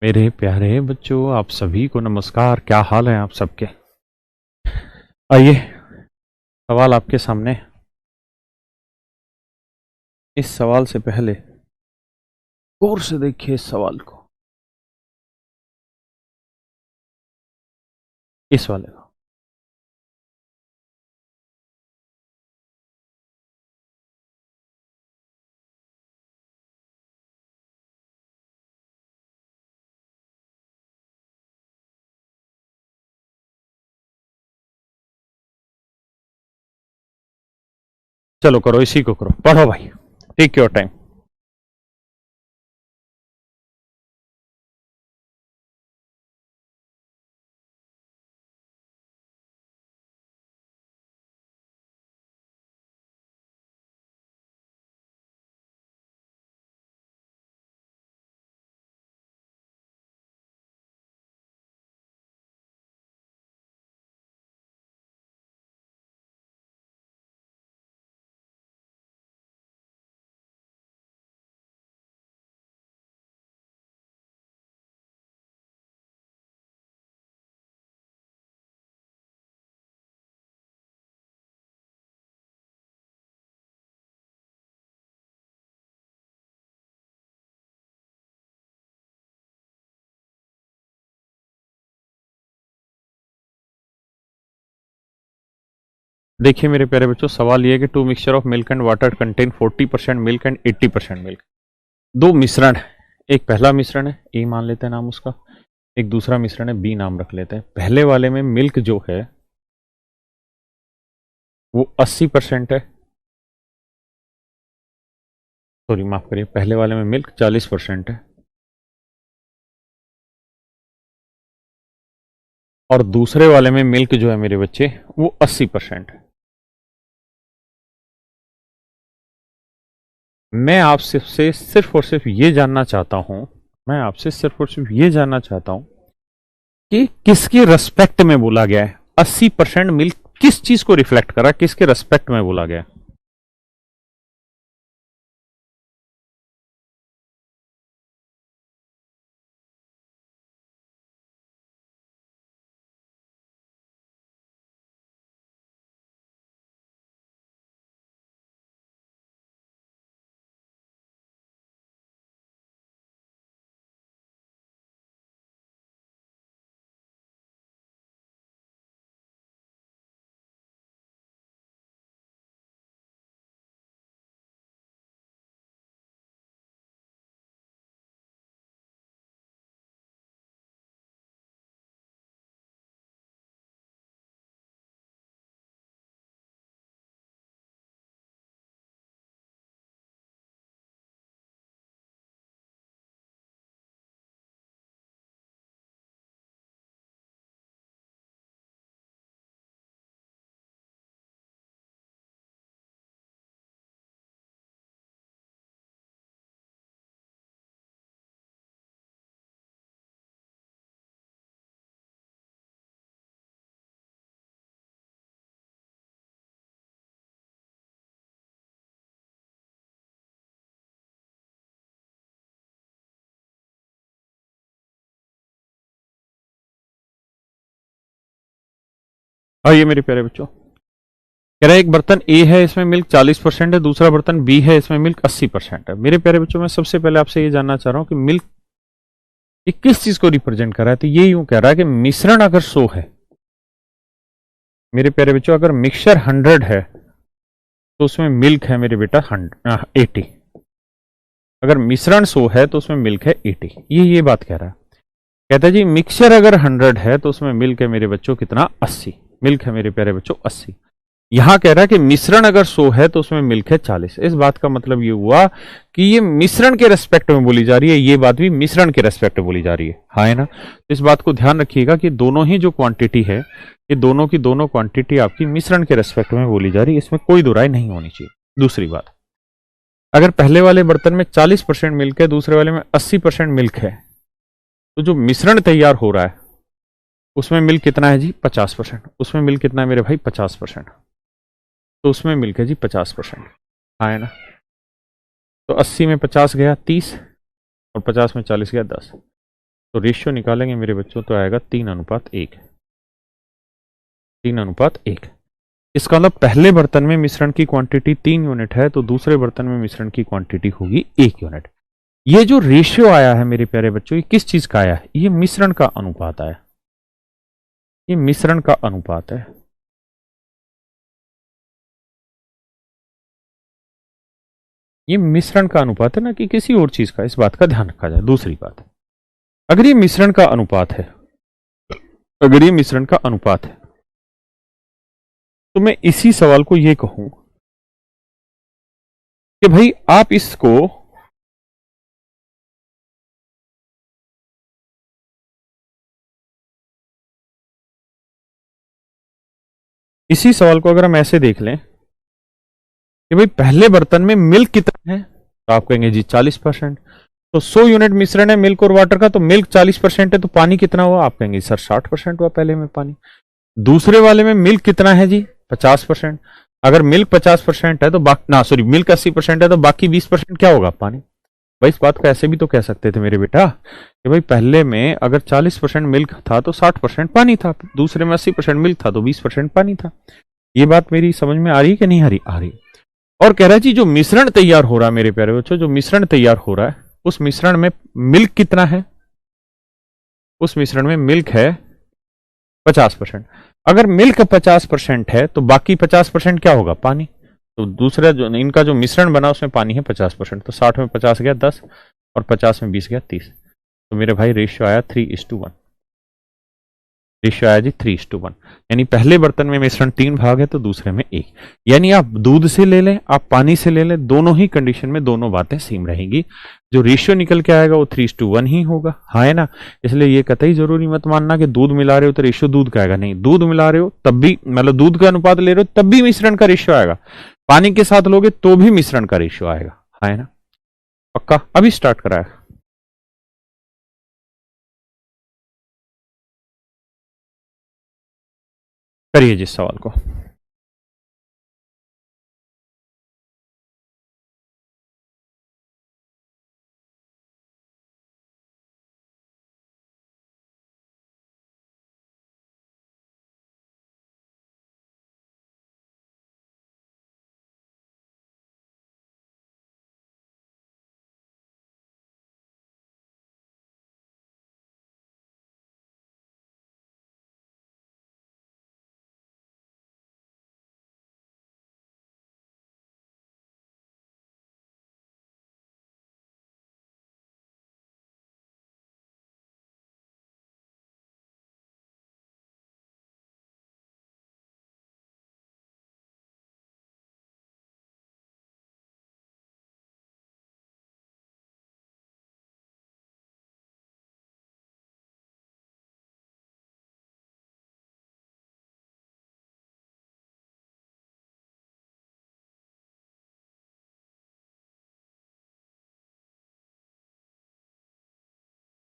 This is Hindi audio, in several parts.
मेरे प्यारे बच्चों, आप सभी को नमस्कार। क्या हाल है आप सबके? आइए, सवाल आपके सामने। इस सवाल से पहले गौर से देखिए इस सवाल को, इस वाले को। चलो करो, इसी को करो, पढ़ो भाई। Take your time. देखिए मेरे प्यारे बच्चों, सवाल ये है कि two mixture of milk and water contain 40% milk and 80% milk. दो मिश्रण है, एक पहला मिश्रण है, ए मान लेते हैं नाम उसका, एक दूसरा मिश्रण है, बी नाम रख लेते हैं। पहले वाले में मिल्क जो है वो 80% है, सॉरी माफ करिए, पहले वाले में मिल्क 40% है और दूसरे वाले में मिल्क जो है मेरे बच्चे वो 80% है। मैं आपसे से सिर्फ और सिर्फ ये जानना चाहता हूं, मैं आपसे सिर्फ और सिर्फ ये जानना चाहता हूं कि किसके रेस्पेक्ट में बोला गया है। 80% मिल्क किस चीज को रिफ्लेक्ट करा, किसके रेस्पेक्ट में बोला गया है? और ये मेरे प्यारे बच्चों कह रहा है एक बर्तन ए है, इसमें मिल्क 40% है, दूसरा बर्तन बी है, इसमें मिल्क 80% है। मेरे प्यारे बच्चों, मैं सबसे पहले आपसे ये जानना चाह रहा हूं कि मिल्क ये किस चीज को रिप्रेजेंट कर रहा है। तो ये यूं कह रहा है कि मिश्रण अगर 100 है, मेरे प्यारे बच्चों अगर मिक्सचर 100 है तो उसमें मिल्क है मेरे बेटा 80। अगर मिश्रण 100 है तो उसमें मिल्क है 80। ये बात कह रहा है। कहता है जी मिक्सचर अगर 100 है तो उसमें मिल्क है मेरे बच्चों कितना, 80। मिल्क है मेरे प्यारे बच्चों 80। यहां कह रहा है कि मिश्रण अगर 100 है तो उसमें मिल्क है 40। इस बात का मतलब ये हुआ कि ये मिश्रण के रेस्पेक्ट में बोली जा रही है, ये बात भी मिश्रण के रेस्पेक्ट में बोली जा रही है, हाँ है ना। तो इस बात को ध्यान रखिएगा कि दोनों ही जो क्वांटिटी है, ये दोनों की दोनों क्वांटिटी आपकी मिश्रण के रेस्पेक्ट में बोली जा रही है, इसमें कोई दो राय नहीं होनी चाहिए। दूसरी बात, अगर पहले वाले बर्तन में 40% मिल्क है, दूसरे वाले में 80% मिल्क है, तो जो मिश्रण तैयार हो रहा है उसमें मिल्क कितना है जी, 50%। उसमें मिल्क कितना है मेरे भाई, 50%। तो उसमें मिल्क है जी 50%, हाँ है ना। तो 80 में 50 गया 30 और 50 में 40 गया 10। तो रेशियो निकालेंगे मेरे बच्चों तो आएगा 3:1, 3:1। इसका मतलब पहले बर्तन में मिश्रण की क्वांटिटी 3 यूनिट है तो दूसरे बर्तन में मिश्रण की क्वांटिटी होगी 1 यूनिट। ये जो रेशियो आया है मेरे प्यारे बच्चों, ये किस चीज का आया है? ये मिश्रण का अनुपात आया, ये मिश्रण का अनुपात है। ये मिश्रण का अनुपात है ना कि किसी और चीज का, इस बात का ध्यान रखा जाए। दूसरी बात, अगर ये मिश्रण का अनुपात है, अगर ये मिश्रण का अनुपात है तो मैं इसी सवाल को ये कहूं कि भाई आप इसको इसी सवाल को अगर हम ऐसे देख लें कि भाई पहले बर्तन में मिल्क कितना है, तो आप कहेंगे जी 40%। तो 100 यूनिट मिश्रण है मिल्क और वाटर का, तो मिल्क 40% है तो पानी कितना हुआ? आप कहेंगे सर 60% हुआ पहले में पानी। दूसरे वाले में मिल्क कितना है जी? 50%। अगर मिल्क 50% है तो मिल्क 80% है तो बाकी 20% क्या होगा? पानी। भाई इस बात को ऐसे भी तो कह सकते थे मेरे बेटा कि भाई पहले में अगर 40% मिल्क था तो 60% पानी था, दूसरे में 80% मिल्क था तो 20% पानी था। ये बात मेरी समझ में आ रही है कि नहीं आ रही? आ रही। और कह रहा है जी जो मिश्रण तैयार हो रहा है मेरे प्यारे बच्चों, जो मिश्रण तैयार हो रहा है उस मिश्रण में मिल्क कितना है? उस मिश्रण में मिल्क है 50%। अगर मिल्क 50% है तो बाकी 50% क्या होगा? पानी। तो दूसरा जो इनका जो मिश्रण बना उसमें पानी है 50%, तो 60 में 50 गया 10 और 50 में 20 गया 30। तो मेरे भाई रेशियो आया 3:1। रेशियो आया जी 3:1। यानी पहले बर्तन में मिश्रण 3 भाग है तो दूसरे में 1। यानी आप दूध से ले लें, आप पानी से ले लें, दोनों ही कंडीशन में दोनों बातें सेम रहेंगी। जो रेशियो निकल के आएगा वो 3:1 ही होगा, हाँ है ना। इसलिए ये कतई जरूरी मत मानना कि दूध मिला रहे हो तो रेशियो दूध का आएगा। नहीं, दूध मिला रहे हो तब भी, मतलब दूध का अनुपात ले रहे हो तब भी मिश्रण का रेशियो आएगा। पानी के साथ लोगे तो भी मिश्रण का रेशियो आएगा, हाँ है ना। पक्का? अभी स्टार्ट कराया। करिए जिस सवाल को।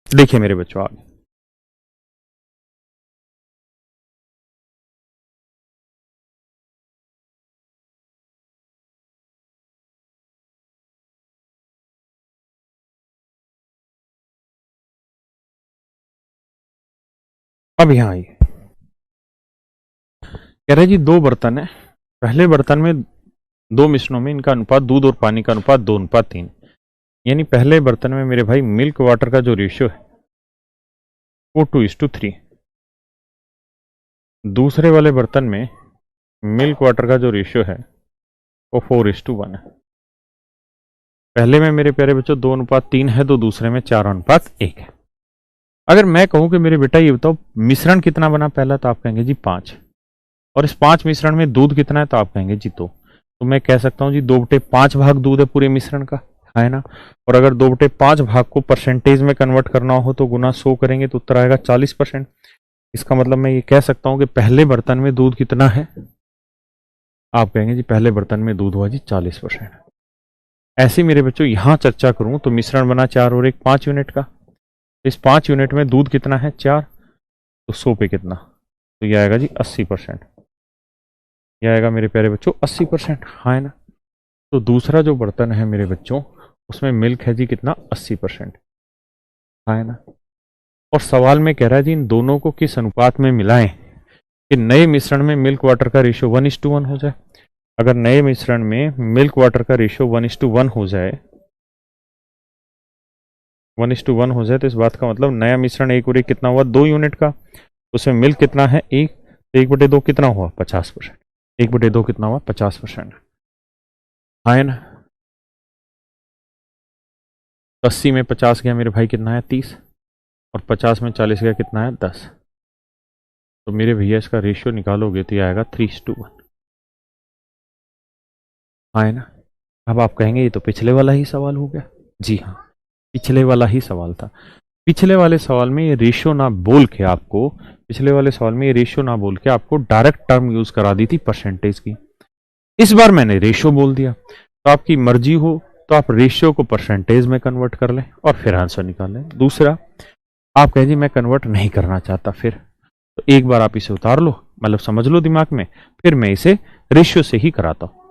देखिए मेरे बच्चों, आगे अब यहां आइए। कह रहे जी दो बर्तन है, पहले बर्तन में दो मिश्रणों में इनका अनुपात, दूध और पानी का अनुपात 2:3। यानी पहले बर्तन में मेरे भाई मिल्क वाटर का जो रेशियो है वो 2:3। दूसरे वाले बर्तन में मिल्क वाटर का जो रेशियो है वो 4:1 है। पहले में मेरे प्यारे बच्चों 2:3 है तो दूसरे में 4:1 है। अगर मैं कहूं कि मेरे बेटा ये बताओ मिश्रण कितना बना पहला, तो आप कहेंगे जी 5, और इस 5 मिश्रण में दूध कितना है, तो आप कहेंगे जी 2। तो मैं कह सकता हूं जी 2/5 भाग दूध है पूरे मिश्रण का, है ना। और अगर 2/5 भाग को परसेंटेज में कन्वर्ट करना हो तो गुना 100 करेंगे तो उत्तर आएगा 40%। इसका मतलब मैं ये कह सकता हूं कि पहले बर्तन में दूध कितना है, आप कहेंगे जी पहले बर्तन में दूध हुआ जी 40%। ऐसे मेरे बच्चों यहां चर्चा करूं तो मिश्रण बना 4 और 1 5 यूनिट का। इस 5 यूनिट में दूध कितना है? 4। तो 100 पे कितना? तो यह आएगा जी 80%। यह आएगा मेरे प्यारे बच्चों 80%, हाँ है ना। तो दूसरा जो बर्तन है मेरे बच्चों उसमें मिल्क है जी कितना? 80%, हाँ है ना। और सवाल में कह रहा है जी इन दोनों को किस अनुपात में मिलाएं कि नए मिश्रण में मिल्क वाटर का रेशियो 1:1 हो जाए। अगर नए मिश्रण में मिल्क वाटर का रेशियो 1:1 हो जाए, 1:1 हो जाए, तो इस बात का मतलब नया मिश्रण एक और एक कितना हुआ, 2 यूनिट का। उसमें मिल्क कितना है, 1, तो 1/2 कितना हुआ, 50%। 1/2 कितना हुआ, 50%। हाँ है ना। 80 में 50 गया मेरे भाई, कितना है, 30। और 50 में 40 गया, कितना है, 10। तो मेरे भैया इसका रेशियो निकालोगे तो ये आएगा 3:1। हाँ है ना। अब आप कहेंगे ये तो पिछले वाला ही सवाल हो गया। जी हाँ, पिछले वाला ही सवाल था। पिछले वाले सवाल में ये रेशियो ना बोल के आपको, पिछले वाले सवाल में ये रेशियो ना बोल के आपको डायरेक्ट टर्म यूज करा दी थी परसेंटेज की। इस बार मैंने रेशियो बोल दिया, तो आपकी मर्जी हो तो आप रेशियो को परसेंटेज में कन्वर्ट कर लें और फिर आंसर निकाल लें। दूसरा, आप कहें जी मैं कन्वर्ट नहीं करना चाहता, फिर तो एक बार आप इसे उतार लो, मतलब समझ लो दिमाग में, फिर मैं इसे रेशियो से ही कराता हूं।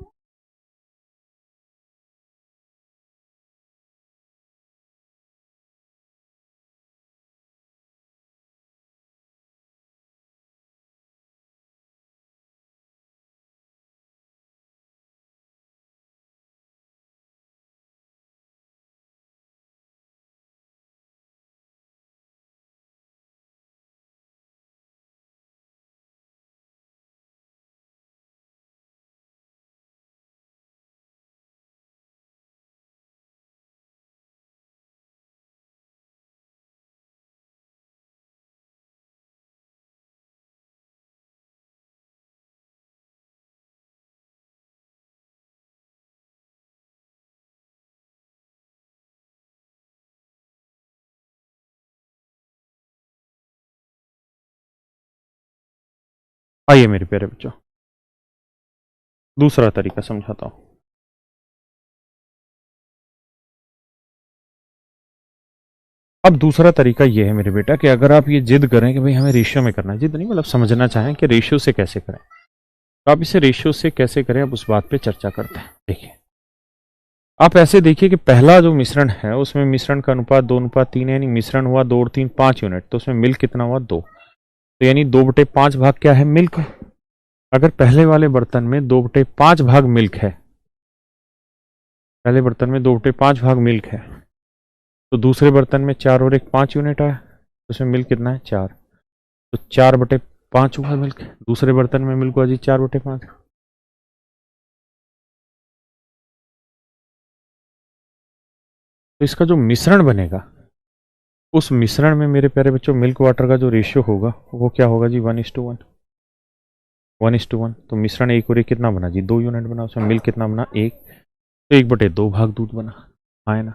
आइए मेरे प्यारे बच्चों, दूसरा तरीका समझाता हूं। अब दूसरा तरीका यह है मेरे बेटा कि अगर आप ये जिद करें कि भाई हमें रेशियो में करना है, जिद नहीं मतलब समझना चाहें कि रेशियो से कैसे करें, तो आप इसे रेशियो से कैसे करें, अब उस बात पे चर्चा करते हैं। देखिए, आप ऐसे देखिए कि पहला जो मिश्रण है उसमें मिश्रण का अनुपात 2:3, यानी मिश्रण हुआ 2 और 3 5 यूनिट, तो उसमें मिल्क कितना हुआ, 2। तो यानी 2/5 भाग क्या है, मिल्क है। अगर पहले वाले बर्तन में 2/5 भाग मिल्क है, पहले बर्तन में 2/5 भाग मिल्क है, तो दूसरे बर्तन में 4 और 1 5 यूनिट आया, तो उसमें मिल्क कितना है, 4। तो 4/5 हुआ मिल्क, दूसरे बर्तन में मिल्क हुआ जी 4/5। तो इसका जो मिश्रण बनेगा, उस मिश्रण में मेरे प्यारे बच्चों मिल्क वाटर का जो रेशियो होगा वो क्या होगा जी, 1:1। 1:1। तो मिश्रण एक और एक कितना बना जी, 2 यूनिट बना, उसमें मिल्क कितना बना, 1। तो 1/2 भाग दूध बना। हाँ है ना।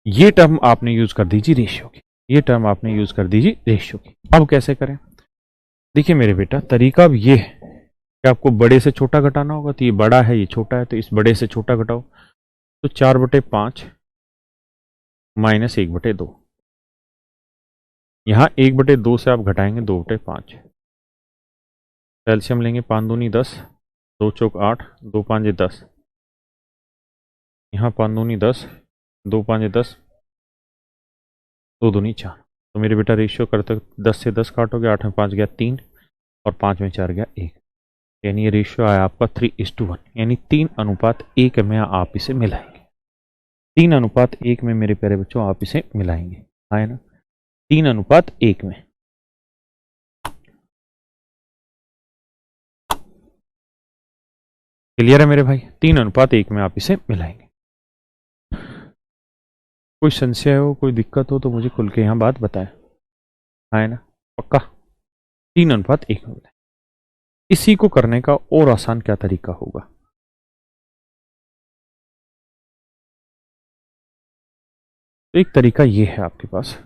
ये टर्म आपने यूज कर दीजिए रेशियो की, ये टर्म आपने यूज कर दीजिए रेशियो की। अब कैसे करें, देखिए मेरे बेटा, तरीका अब ये है कि आपको बड़े से छोटा घटाना होगा, तो ये बड़ा है ये छोटा है, तो इस बड़े से छोटा घटाओ। तो 4/5 माइनस 1/2। यहाँ 1/2 से आप घटाएंगे 2/5। कैल्शियम लेंगे, 5 दूनी 10, 2 चौक 8, 2 5 10। यहाँ 5 दूनी 10, 2 5 10, 2 दूनी 4। तो मेरे बेटा रेशियो करते 10 से 10 काटोगे, 8 में 5 गया 3, और 5 में 4 गया 1। यानी ये रेशियो आया आपका 3:1, यानी 3:1 में आप इसे मिलाएंगे। 3:1 में मेरे प्यारे बच्चों आप इसे मिलाएंगे, है ना। 3:1 में। क्लियर है मेरे भाई, 3:1 में आप इसे मिलाएंगे। कोई संशय हो, कोई दिक्कत हो तो मुझे खुल के यहाँ बात बताएं, है ना। पक्का 3:1 में मिलाएं। इसी को करने का और आसान क्या तरीका होगा, तो एक तरीका ये है आपके पास।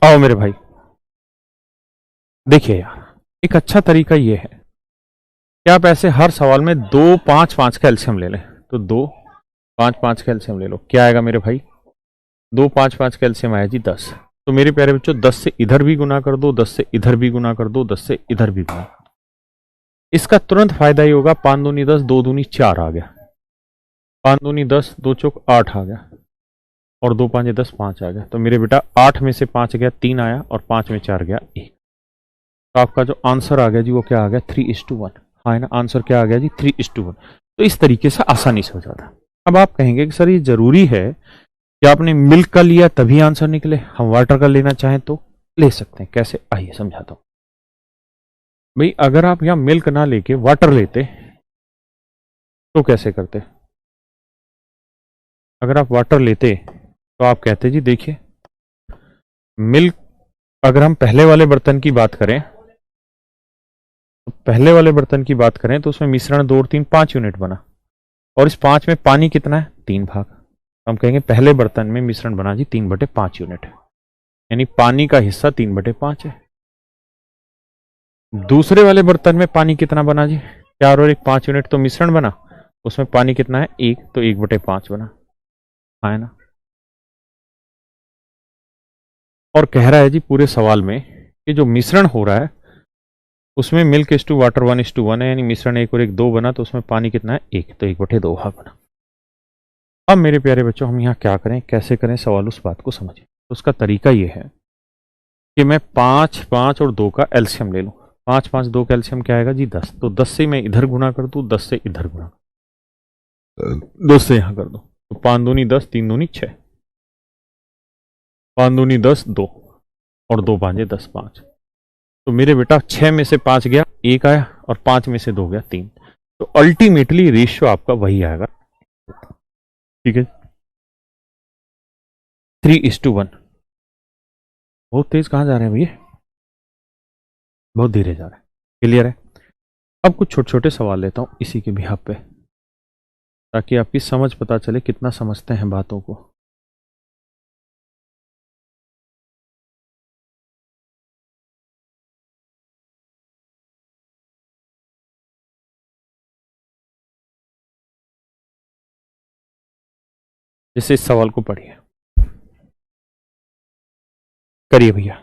आओ मेरे भाई, देखिए यार, एक अच्छा तरीका ये है कि आप ऐसे हर सवाल में 2 5 5 का एलसीएम ले लें। तो 2 5 5 का एलसीएम ले लो, क्या आएगा मेरे भाई? 2 5 5 का एलसीएम आया जी 10। तो मेरे प्यारे बच्चों 10 से इधर भी गुना कर दो, 10 से इधर भी गुना कर दो, 10 से इधर भी गुना कर दो। इसका तुरंत फायदा ये होगा, 5 दूनी 10, 2 दूनी 4 आ गया, 5 दूनी 10, 2 चौक 8 आ गया, और 2 5 10, 5 आ गया। तो मेरे बेटा 8 में से 5 गया 3 आया, और 5 में 4 गया 1। तो आपका जो आंसर आ गया जी वो क्या आ गया? 3:1। हाँ है ना, आंसर क्या आ गया जी? 3:1। तो इस तरीके से आसानी से हो जाता है। अब आप कहेंगे कि सर ये जरूरी है कि आपने मिल्क का लिया तभी आंसर निकले, हम वाटर का लेना चाहें तो ले सकते हैं। कैसे? आइए समझाता हूं। भाई अगर आप यहां मिल्क ना लेके वाटर लेते तो कैसे करते? अगर आप वाटर लेते तो आप कहते जी देखिए, मिल्क, अगर हम पहले वाले बर्तन की बात करें, तो पहले वाले बर्तन की बात करें तो उसमें मिश्रण 2 और 3 5 यूनिट बना, और इस 5 में पानी कितना है? 3 भाग। हम कहेंगे पहले बर्तन में मिश्रण बना जी 3/5 यूनिट, यानी पानी का हिस्सा 3/5 है। दूसरे वाले बर्तन में पानी कितना बना जी? 4 और 1 5 यूनिट तो मिश्रण बना, उसमें पानी कितना है? 1, तो 1/5 बना। हाँ है ना। और कह रहा है जी पूरे सवाल में कि जो मिश्रण हो रहा है उसमें मिल्क इस टू वाटर 1:1 है, यानी मिश्रण 1 और 1 2 बना, तो उसमें पानी कितना है? 1, तो 1/2 भाग बना। अब मेरे प्यारे बच्चों हम यहाँ क्या करें, कैसे करें सवाल, उस बात को समझें। तो उसका तरीका ये है कि मैं 5 5 और 2 का एलसीएम ले लूँ। 5 5 2 का एलसीएम क्या आएगा जी? 10। तो 10 से मैं इधर गुना कर दूँ, 10 से इधर गुना, 10 से यहाँ कर दो, तो 5 दूनी 10, 3 दूनी 6, 5 दूनी 10 2, और 2 5 10 5। तो मेरे बेटा 6 में से 5 गया 1 आया, और 5 में से 2 गया 3। तो अल्टीमेटली रेशियो आपका वही आएगा। ठीक है, 3:1। बहुत तेज कहाँ जा रहे हैं भैया? बहुत धीरे जा रहे हैं। क्लियर है? अब कुछ छोटे छोटे सवाल लेता हूं इसी के बिहाफ पे, ताकि आपकी समझ पता चले कितना समझते हैं बातों को। जैसे इस सवाल को पढ़िए, करिए भैया।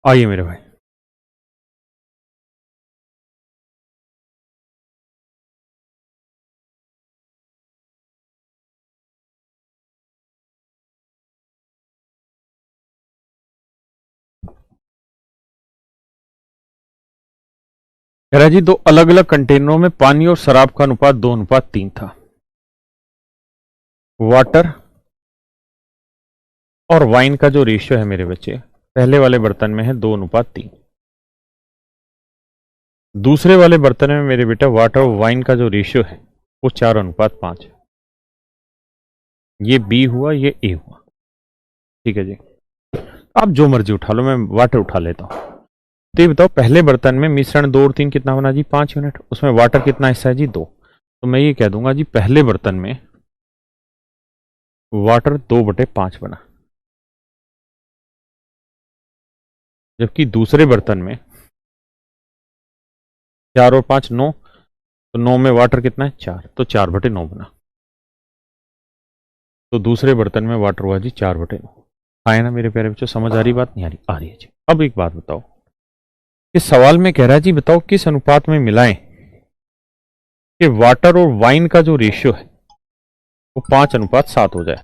आइए मेरे भाई। कह रहा जी दो अलग अलग कंटेनरों में पानी और शराब का अनुपात 2:3 था। वाटर और वाइन का जो रेशियो है मेरे बच्चे, पहले वाले बर्तन में है 2:3, दूसरे वाले बर्तन में मेरे बेटा वाटर और वाइन का जो रेशियो है वो 4:5 है। ये बी हुआ, ये ए हुआ। ठीक है जी, आप जो मर्जी उठा लो, मैं वाटर उठा लेता हूं। तो ये बताओ पहले बर्तन में मिश्रण 2 और 3 कितना बना जी? 5 यूनिट। उसमें वाटर कितना हिस्सा है जी? 2। तो मैं ये कह दूंगा जी पहले बर्तन में वाटर 2/5 बना, जबकि दूसरे बर्तन में 4 और 5 9, तो 9 में वाटर कितना है? 4, तो 4/9 बना। तो दूसरे बर्तन में वाटर हुआ जी 4/9। आए ना मेरे प्यारे बच्चों? समझ आ रही बात? नहीं आ रही? आ रही है जी। अब एक बात बताओ, इस सवाल में कह रहा है जी बताओ किस अनुपात में मिलाएं कि वाटर और वाइन का जो रेशियो है वो 5:7 हो जाए।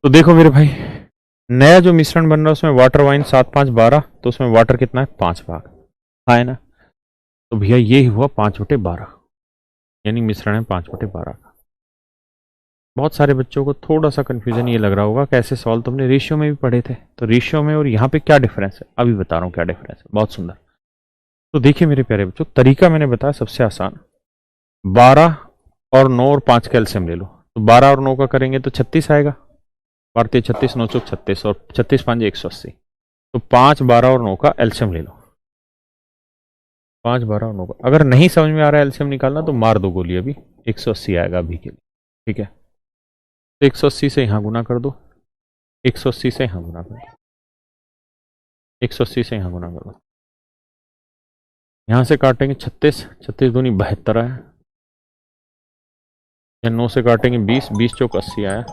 तो देखो मेरे भाई, नया जो मिश्रण बन रहा है उसमें वाटर वाइन 7 5 12, तो उसमें वाटर कितना है 5 भाग, हाँ है ना। तो भैया ये ही हुआ 5/12, यानी मिश्रण है 5/12 का। बहुत सारे बच्चों को थोड़ा सा कंफ्यूजन ये लग रहा होगा कि ऐसे सवाल तुमने रेशियो में भी पढ़े थे, तो रेशियो में और यहाँ पे क्या डिफरेंस है, अभी बता रहा हूँ क्या डिफरेंस है, बहुत सुंदर। तो देखिए मेरे प्यारे बच्चों, तरीका मैंने बताया सबसे आसान, 12 और 9 और 5 का एलसीएम ले लो। तो 12 और 9 का करेंगे तो 36 आएगा, 12×3 = 36, 9 × 36 और 36×5 = 180। तो 5 12 और 9 का एलसीएम ले लो। 5 12 और 9 का अगर नहीं समझ में आ रहा है एलसीएम निकालना तो मार दो गोली, अभी 180 आएगा अभी के लिए, ठीक है। तो 180 से यहाँ गुना कर दो, 180 से यहाँ गुना कर दो, 180 से यहाँ गुना कर दो। यहाँ से काटेंगे 36, 36 दूनी 72 आया, या 9 से काटेंगे 20, 20 चौक 80 आया।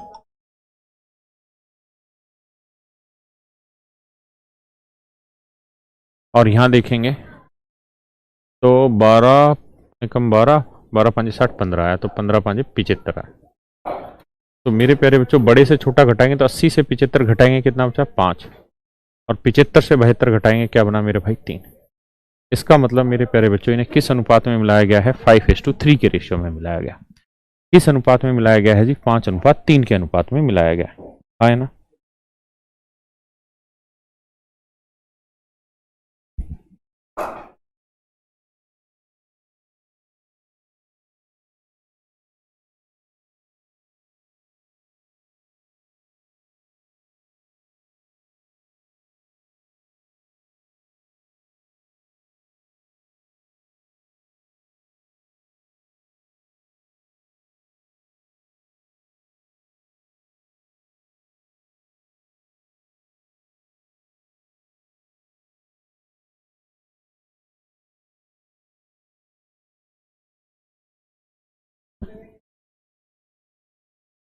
और यहाँ देखेंगे तो 12 कम 12, 12×5 = 60, 15 आया, तो 15×5 = 75 आया। तो मेरे प्यारे बच्चों, बड़े से छोटा घटाएंगे तो 80 से 75 घटाएंगे, कितना बचा 5, और 75 से 72 घटाएंगे, क्या बना मेरे भाई 3। इसका मतलब मेरे प्यारे बच्चों, इन्हें किस अनुपात में मिलाया गया है, 5:3 के रेशियो में मिलाया गया। किस अनुपात में मिलाया गया है जी, 5:3 के अनुपात में मिलाया गया है ना।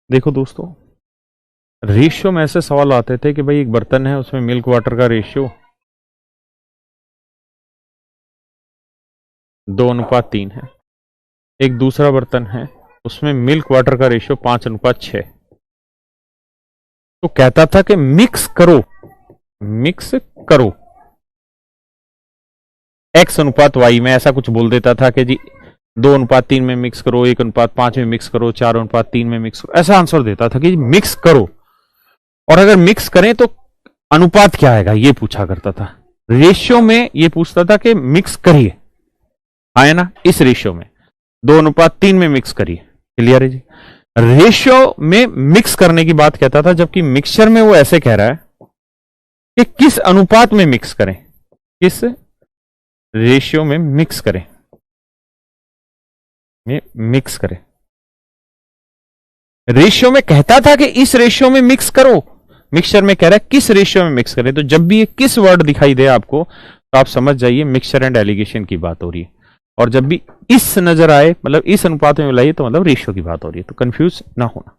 देखो दोस्तों, रेशियो में ऐसे सवाल आते थे कि भाई एक बर्तन है, उसमें मिल्क वाटर का रेशियो 2:3 है। एक दूसरा बर्तन है, उसमें मिल्क वाटर का रेशियो 5:6। तो कहता था कि मिक्स करो, मिक्स करो X/Y में, ऐसा कुछ बोल देता था कि जी 2:3 में मिक्स करो, 1:5 में मिक्स करो, 4:3 में मिक्स करो, ऐसा आंसर देता था कि मिक्स करो। और अगर मिक्स करें तो अनुपात क्या आएगा, ये पूछा करता था। रेशियो में ये पूछता था कि मिक्स करिए, आए ना, इस रेशियो में 2:3 में मिक्स करिए। क्लियर है जी। रेशियो में मिक्स करने की बात कहता था, जबकि मिक्सचर में वो ऐसे कह रहा है कि किस अनुपात में मिक्स करें, किस रेशियो में मिक्स करें, में मिक्स करें। रेशियो में कहता था कि इस रेशियो में मिक्स करो, मिक्सचर में कह रहा है किस रेशियो में मिक्स करें। तो जब भी ये किस वर्ड दिखाई दे आपको, तो आप समझ जाइए मिक्सचर एंड एलिगेशन की बात हो रही है। और जब भी इस नजर आए, मतलब इस अनुपात में मिलाइए, तो मतलब रेशियो की बात हो रही है। तो कंफ्यूज ना होना।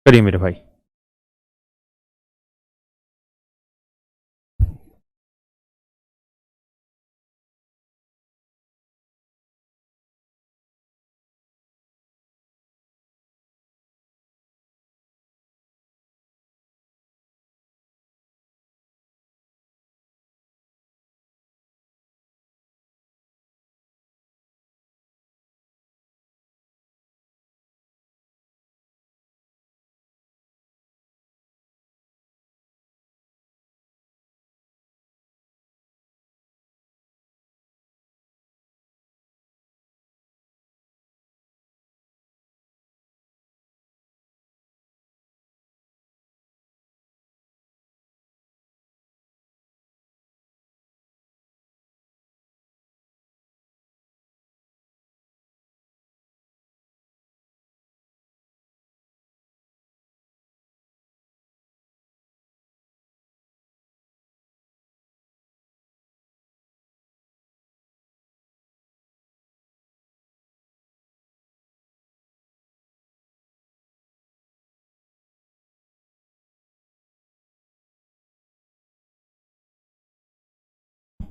करिए मेरे भाई।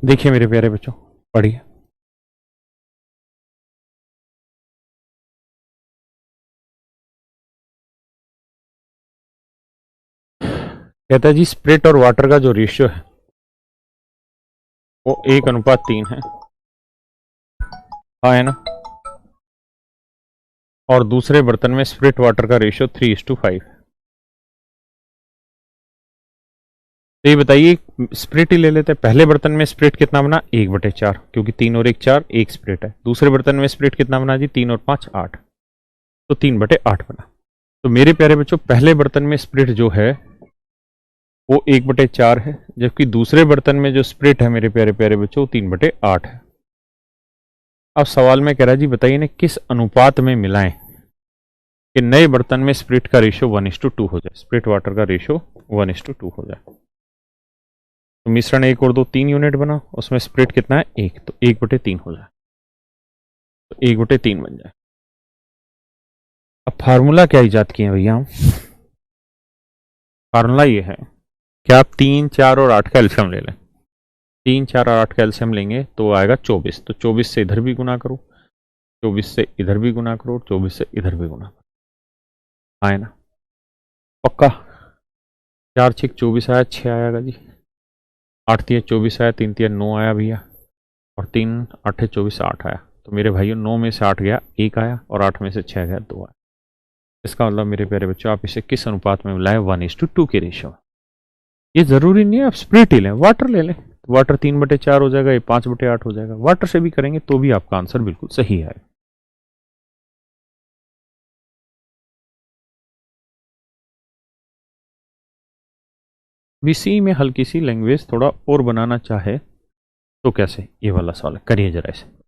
देखिए मेरे प्यारे बच्चों, पढ़िए। कहता है जी स्प्रिट और वाटर का जो रेशियो है वो 1:3 है, हाँ है ना। और दूसरे बर्तन में स्प्रिट वाटर का रेशियो 3:5 है। तो ये बताइए, स्प्रिट ही ले लेते हैं। पहले बर्तन में स्प्रिट कितना बना, 1/4, क्योंकि 3 और 1 4, 1 स्प्रिट है। दूसरे बर्तन में स्प्रिट कितना बना जी, 3 और 5 8, तो 3/8 बना। तो मेरे प्यारे बच्चों, पहले बर्तन में स्प्रिट जो है वो 1/4 है, जबकि दूसरे बर्तन में जो स्प्रिट है मेरे प्यारे प्यारे बच्चों, वो 3/8 है। अब सवाल में कह रहा है जी बताइए ना किस अनुपात में मिलाएं कि नए बर्तन में स्प्रिट का रेशियो 1:2 हो जाए, स्प्रिट वाटर का रेशियो 1:2 हो जाए। तो मिश्रण 1 और 2 3 यूनिट बना, उसमें स्प्रिट कितना है 1, तो 1/3 हो जाए, तो 1/3 बन जाए। अब फार्मूला क्या इजाद किए भैया हम, फार्मूला ये है कि आप 3 4 और 8 का एल्शियम ले लें। 3 4 और 8 का एल्शियम लेंगे तो आएगा 24, तो 24 से इधर भी गुना करो, 24 से इधर भी गुना करो, 24 से इधर भी गुना करो, आए ना पक्का। 4 6 24 आया, 6 आएगा जी। 8 3 24 आया, 3 3 9 आया भैया, और 3 8 24 8 आया। तो मेरे भाइयों 9 में से 8 गया 1 आया, और 8 में से 6 गया 2 आया। इसका मतलब मेरे प्यारे बच्चों, आप इसे किस अनुपात में मिलाएं, 1:2 के रेशियो। ये जरूरी नहीं है आप स्प्रिट ही लें, वाटर ले लें, तो वाटर 3/4 हो जाएगा, ये 5/8 हो जाएगा। वाटर से भी करेंगे तो भी आपका आंसर बिल्कुल सही है। बीसी में हल्की सी लैंग्वेज थोड़ा और बनाना चाहे तो कैसे, ये वाला सवाल करिए जरा इसे।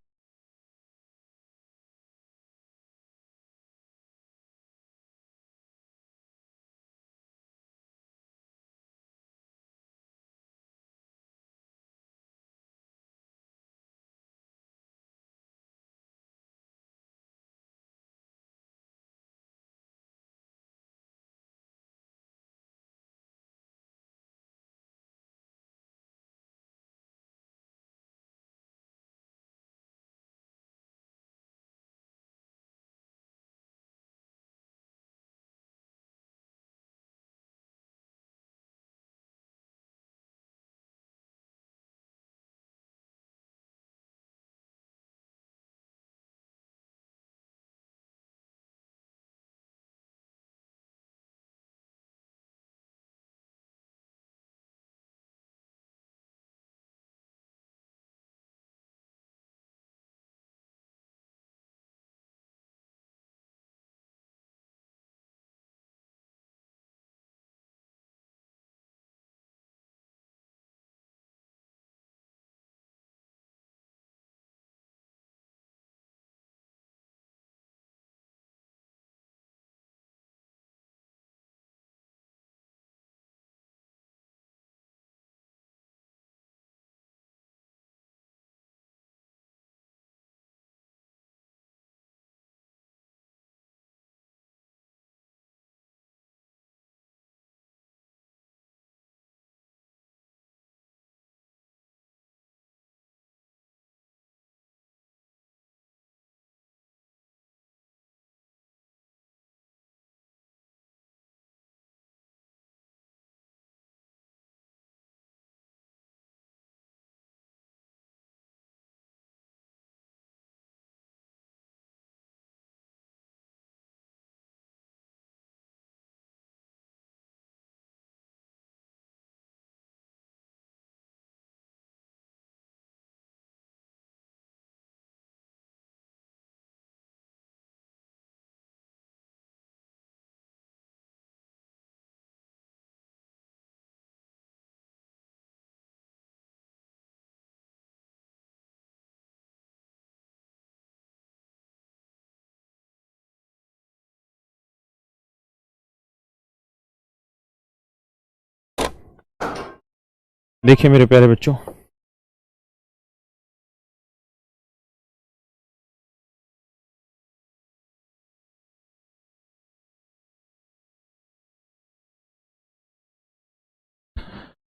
देखिए मेरे प्यारे बच्चों,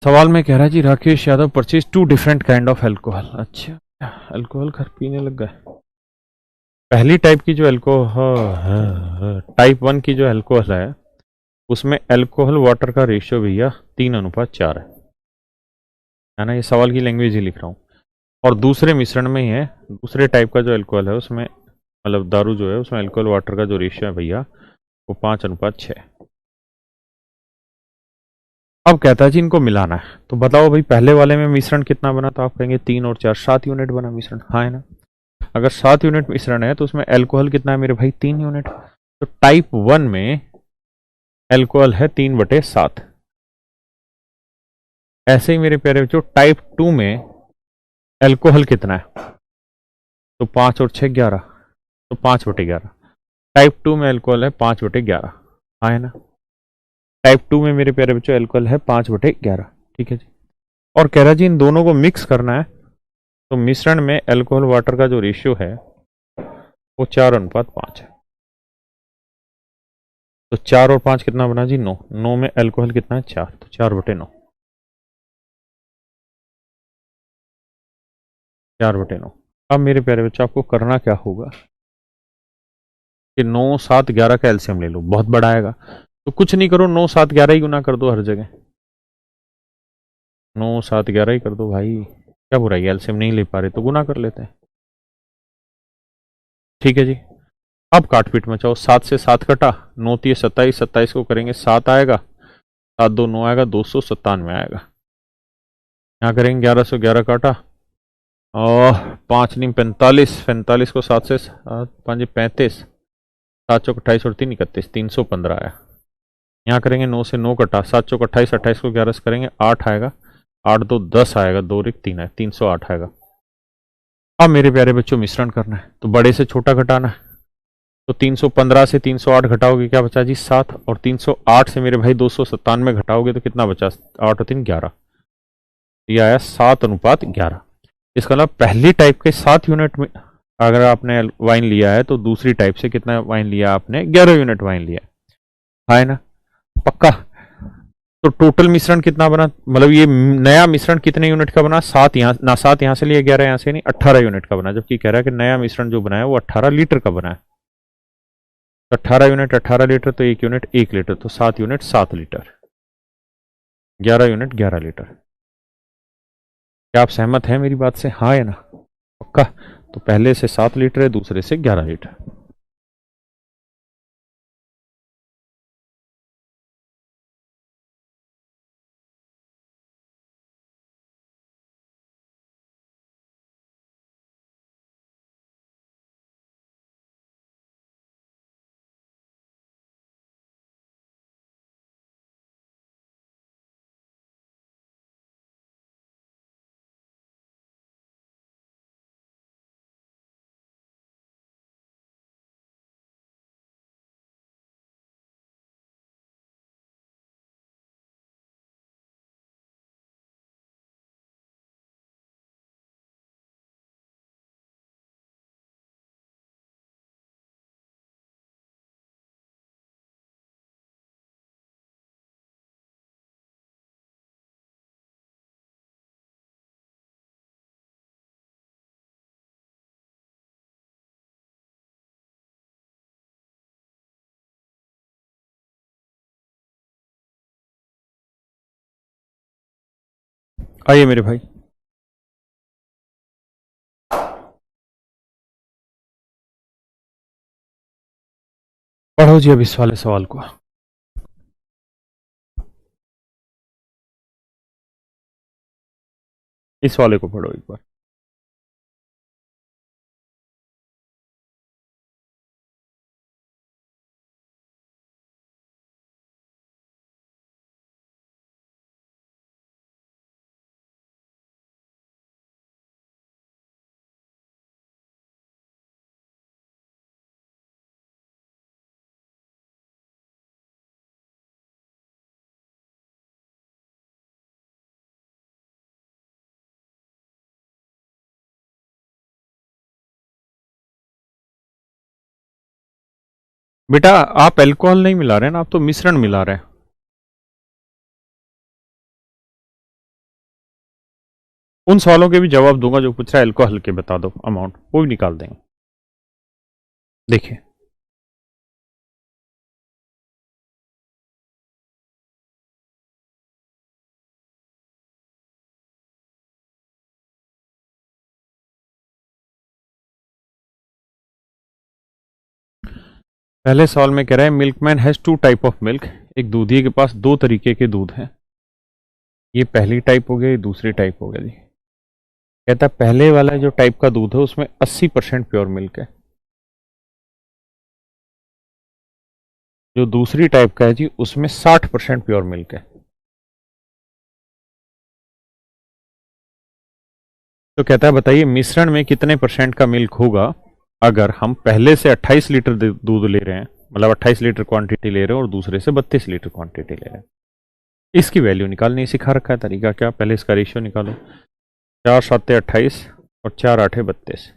सवाल में कह रहा है जी Rakesh Yadav purchase 2 different kind of alcohol. अच्छा, अल्कोहल घर पीने लग गए। पहली टाइप की जो एल्कोहल, टाइप 1 की जो एल्कोहल है उसमें अल्कोहल वाटर का रेशियो भैया 3:4 है ना। ये सवाल की लैंग्वेज ही लिख रहा हूँ। और दूसरे मिश्रण में ही है, दूसरे टाइप का जो अल्कोहल है उसमें, मतलब दारू जो है उसमें अल्कोहल वाटर का जो रेशियो है भैया वो 5:6। अब कहता है जी इनको मिलाना है, तो बताओ भाई पहले वाले में मिश्रण कितना बना, तो आप कहेंगे 3 और 4 7 यूनिट बना मिश्रण, हाँ है ना। अगर 7 यूनिट मिश्रण है तो उसमें अल्कोहल कितना है मेरे भाई, 3 यूनिट। तो टाइप 1 में अल्कोहल है 3/7। ऐसे ही मेरे प्यारे बच्चों टाइप 2 में अल्कोहल कितना है, तो 5 और 6 11, तो 5/11। टाइप 2 में अल्कोहल है 5/11, हाँ है ना। टाइप 2 में मेरे प्यारे बच्चों अल्कोहल है 5/11, ठीक है जी। और कह रहा जी इन दोनों को मिक्स करना है, तो मिश्रण में अल्कोहल वाटर का जो रेशियो है वो 4:5 है। तो 4 और 5 कितना बना जी, 9। 9 में अल्कोहल कितना है, 4, तो 4/9। 4/9। अब मेरे प्यारे बच्चों आपको करना क्या होगा कि 9 7 11 का एलसीएम ले लो, बहुत बड़ा आएगा। तो कुछ नहीं करो, 9 7 11 ही गुना कर दो हर जगह। 9 7 11 ही कर दो भाई, क्या बुराई है, एलसीएम नहीं ले पा रहे तो गुना कर लेते हैं, ठीक है जी। अब काट पीट मचाओ, 7 से 7 कटा, 9 3 27, 27 को करेंगे 7 आएगा, 7 2 9 आएगा, 297 आएगा। यहाँ करेंगे 1111 काटा, और 5 नहीं 45, 45 को 7 से 5 35, 7 चौक 28 और 3 31, 315 आया। यहाँ करेंगे 9 से 9 कटा, 7 चौक 28, 28 को 11 से करेंगे 8 आएगा, 8 2 10 आएगा, 2 रिक 3 है, 308 आएगा। अब मेरे प्यारे बच्चों मिश्रण करना है, तो बड़े से छोटा घटाना है। तो 315 से 308 घटाओगे क्या बचा जी, 7। और 308 से मेरे भाई 297 घटाओगे तो कितना बचा, 8 और 3 11। ये आया 7:11। इसका मतलब पहली टाइप के 7 यूनिट में अगर आपने वाइन लिया है, तो दूसरी टाइप से कितना वाइन लिया आपने, 11 यूनिट वाइन लिया है ना, पक्का। तो टोटल मिश्रण कितना बना, मतलब ये नया मिश्रण कितने यूनिट का बना, 7 यहाँ ना, 7 यहाँ से लिया, 11 यहाँ से नहीं, 18 यूनिट का बना। जबकि कह रहा है कि नया मिश्रण जो बना है वो 18 लीटर का बना है। तो 18 यूनिट 18 लीटर, तो 1 यूनिट 1 लीटर, तो 7 यूनिट 7 लीटर, 11 यूनिट 11 लीटर। क्या आप सहमत हैं मेरी बात से, हाँ या ना, पक्का। तो पहले से 7 लीटर है, दूसरे से 11 लीटर। आइए मेरे भाई, पढ़ो जी अब इस वाले सवाल को। इस वाले को पढ़ो एक बार। बेटा आप अल्कोहल नहीं मिला रहे हैं ना, आप तो मिश्रण मिला रहे हैं। उन सवालों के भी जवाब दूंगा जो पूछ रहा है अल्कोहल के, बता दो अमाउंट, वो भी निकाल देंगे। देखिए पहले सवाल में कह रहा है milkman has two type of milk, एक दूधिये के पास दो तरीके के दूध हैं। ये पहली टाइप हो गया, ये दूसरी टाइप हो गया जी। कहता है पहले वाला जो टाइप का दूध है उसमें 80% प्योर मिल्क है, जो दूसरी टाइप का है जी उसमें 60% प्योर मिल्क है। तो कहता है बताइए मिश्रण में कितने परसेंट का मिल्क होगा अगर हम पहले से 28 लीटर दूध ले रहे हैं, मतलब 28 लीटर क्वांटिटी ले रहे हैं और दूसरे से 32 लीटर क्वांटिटी ले रहे हैं। इसकी वैल्यू निकालनी सिखा रखा है। तरीका क्या, पहले इसका रेशियो निकालो, 4 7 28 और 4 8 32।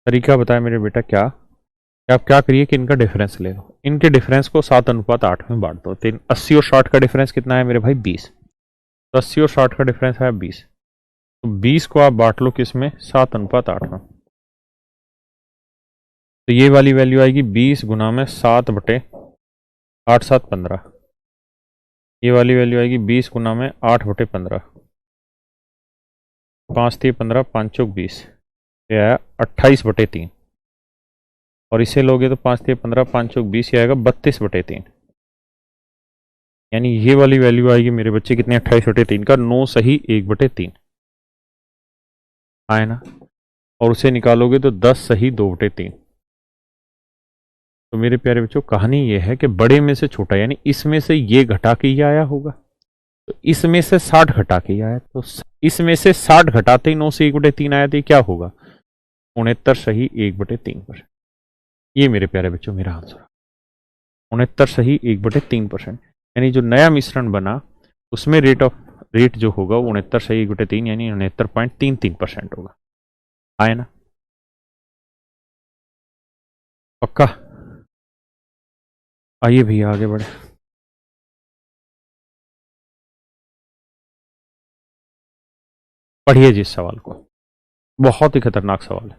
तरीका बताया मेरे बेटा क्या, कि आप क्या करिए कि इनका डिफरेंस ले लो, इनके डिफरेंस को 7:8 में बांट दो। 80 और 60 का डिफरेंस कितना है मेरे भाई 20, तो 80 और 60 का डिफरेंस है 20, तो 20 को आप बांट लो किसमें 7:8 में। तो ये वाली वैल्यू आएगी 20 गुना में 7/8 7 15। ये वाली वैल्यू आएगी 20 गुना में 8/15, 5 3 15 5 चौक 20, ये आया 28/3। और इसे लोगे तो 5 3 15 5 चौक 20, ये आएगा 32/3। यानी ये वाली वैल्यू आएगी मेरे बच्चे कितने, 28/3 का 9 सही 1/3 आए ना। और उसे निकालोगे तो 10 सही 2/3। तो मेरे प्यारे बच्चों कहानी ये है कि बड़े में से छोटा, यानी इसमें से ये घटा के ही आया होगा, तो इसमें से 60 घटा के ही आया, तो इसमें से 60 घटाते ही 9 से 1/3 आया, तो क्या होगा 69 सही 1/3%। ये मेरे प्यारे बच्चों मेरा आंसर, 69 सही 1/3%। यानी जो नया मिश्रण बना उसमें रेट जो होगा वो 69 सही 1/3 यानी 69.33% होगा। आए ना, पक्का। आइए भैया आगे बढ़े। पढ़िए जी इस सवाल को, बहुत ही खतरनाक सवाल है।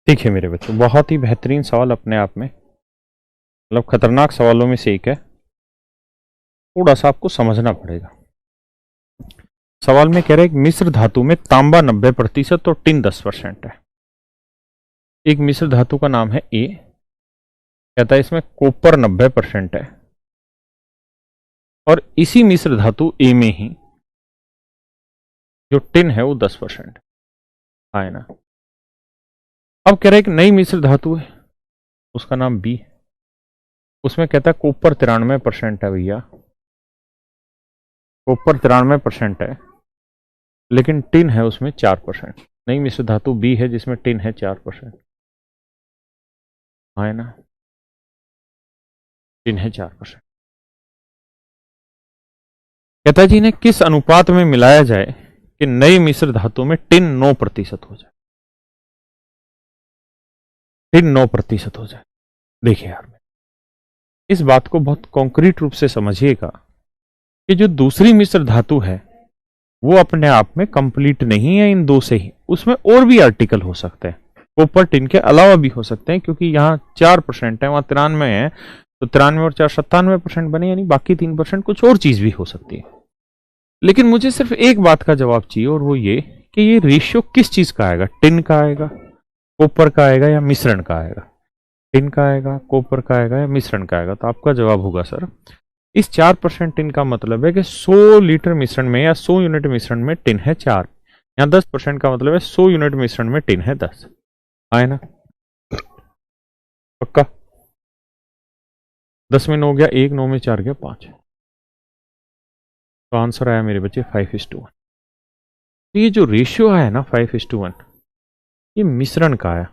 ठीक है मेरे बच्चों, बहुत ही बेहतरीन सवाल अपने आप में, मतलब खतरनाक सवालों में से एक है, थोड़ा सा आपको समझना पड़ेगा। सवाल में कह रहे हैं मिश्र धातु में तांबा 90% और टिन 10% है। एक मिश्र धातु का नाम है ए, कहता है इसमें कॉपर 90% है, और इसी मिश्र धातु ए में ही जो टिन है वो 10% है ना। अब कह रहा है एक नई मिश्र धातु है, उसका नाम बी, उसमें कहता है कॉपर 93% है भैया, कॉपर 93% है, लेकिन टिन है उसमें 4%। नई मिश्र धातु बी है जिसमें टिन है 4%, हाँ है ना, टिन है 4%। कहता है जी इन्हें किस अनुपात में मिलाया जाए कि नई मिश्र धातु में टिन 9% हो जाए, टिन 9% हो जाए। देखिए यार, इस बात को बहुत कॉन्क्रीट रूप से समझिएगा कि जो दूसरी मिश्र धातु है वो अपने आप में कंप्लीट नहीं है इन दो से ही, उसमें और भी आर्टिकल हो सकते हैं, कॉपर टिन के अलावा भी हो सकते हैं, क्योंकि यहाँ 4% है, वहां 93 है, तो 93 और 4 97% बने, यानी बाकी 3% कुछ और चीज भी हो सकती है। लेकिन मुझे सिर्फ एक बात का जवाब चाहिए, और वो ये कि ये रेशियो किस चीज का आएगा, टिन का आएगा, कॉपर का आएगा, या मिश्रण का आएगा। टिन का आएगा, कॉपर का आएगा, या मिश्रण का आएगा। तो आपका जवाब होगा सर, इस 4% टिन का मतलब है कि 100 लीटर मिश्रण में या 100 यूनिट मिश्रण में टिन है 4, यहाँ 10% का मतलब है 100 यूनिट मिश्रण में टिन है 10। आए ना, पक्का? 10 में 9 गया 1, 9 में 4 गया 5, तो आंसर आया मेरे बच्चे 5:1। तो ये जो रेशियो आया ना 5:1, ये मिश्रण का है,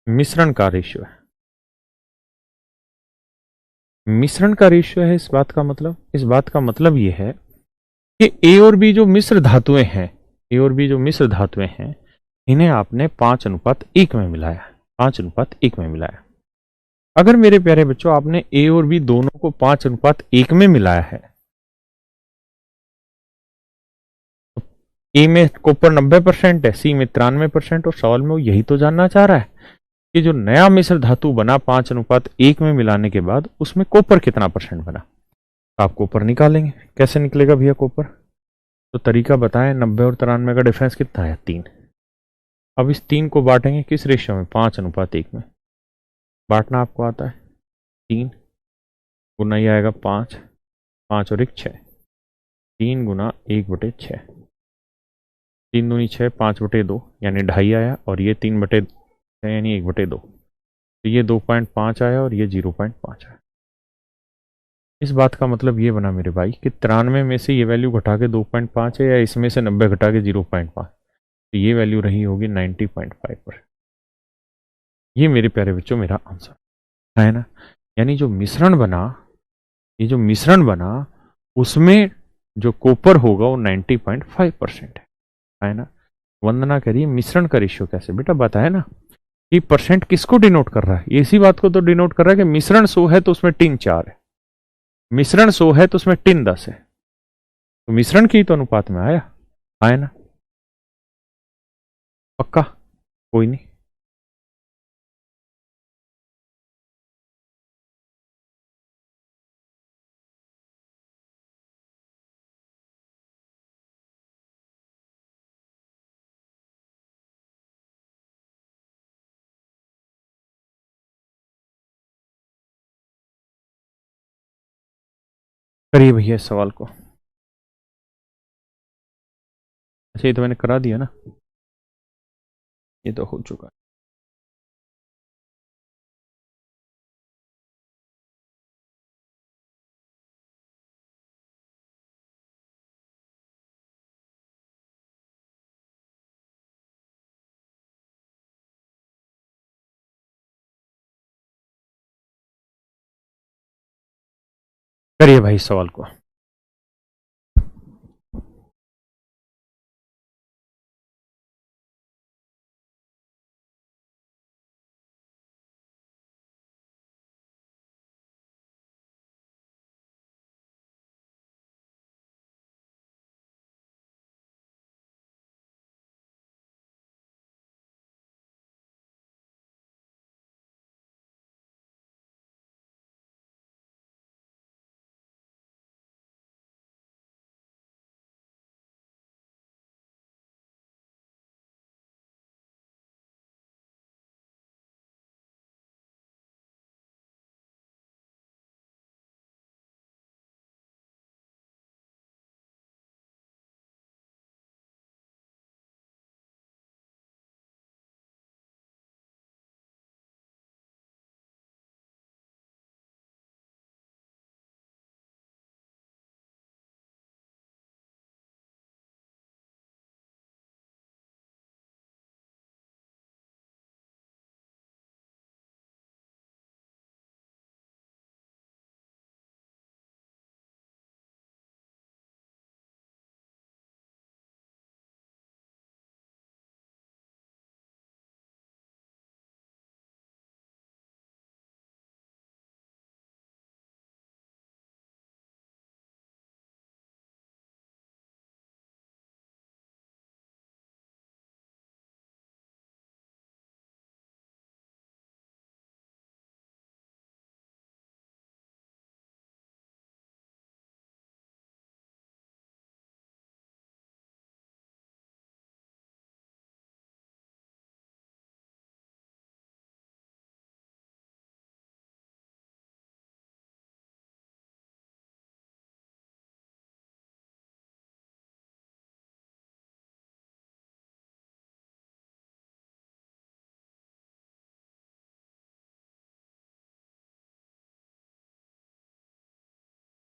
मिश्रण का रेशियो है, मिश्रण का रेशियो है। इस बात का मतलब ये है कि ए और बी जो मिश्र धातुएं हैं, ए और बी जो मिश्र धातुएं हैं, इन्हें आपने 5:1 में मिलाया, 5:1 में मिलाया। अगर मेरे प्यारे बच्चों आपने ए और बी दोनों को 5:1 में मिलाया है, ए में कॉपर 90% है, सी में 93%, और सवाल में वो यही तो जानना चाह रहा है कि जो नया मिश्र धातु बना 5:1 में मिलाने के बाद उसमें कॉपर कितना परसेंट बना। तो आप कॉपर निकालेंगे, कैसे निकलेगा भैया कॉपर? तो तरीका बताएं, 90 और 93 का डिफरेंस कितना है? 3। अब इस 3 को बांटेंगे किस रेशियो में? 5:1 में। बांटना आपको आता है, 3 गुना ये आएगा 5, 5 और 1 6, 3 गुना 1/6, 3 दूनी 6, 5/2 यानी 2.5 आया, और ये 3/6 यानी 1/2, तो ये 2.5 आया और ये 0.5 आया। इस बात का मतलब ये बना मेरे भाई कि 93 में से ये वैल्यू घटा के 2.5 है, या इसमें से 90 घटा के 0.5, तो ये वैल्यू रही होगी 90.5%। ये मेरे प्यारे बच्चों मेरा आंसर है ना। यानी जो मिश्रण बना, ये जो मिश्रण बना उसमें जो कॉपर होगा वो 90.5% है ना। वंदना करिए मिश्रण का रेशियो कैसे? बेटा बताया ना कि परसेंट किसको डिनोट कर रहा है, ये इसी बात को तो डिनोट कर रहा है कि मिश्रण 100 है तो उसमें टिन 4 है, मिश्रण 100 है तो उसमें टिन 10 है, तो मिश्रण की तो अनुपात में आया, आया ना, पक्का? कोई नहीं। करिए भैया इस सवाल को। अच्छा, ये तो मैंने करा दिया ना, ये तो हो चुका है। करिए भाई इस सवाल को।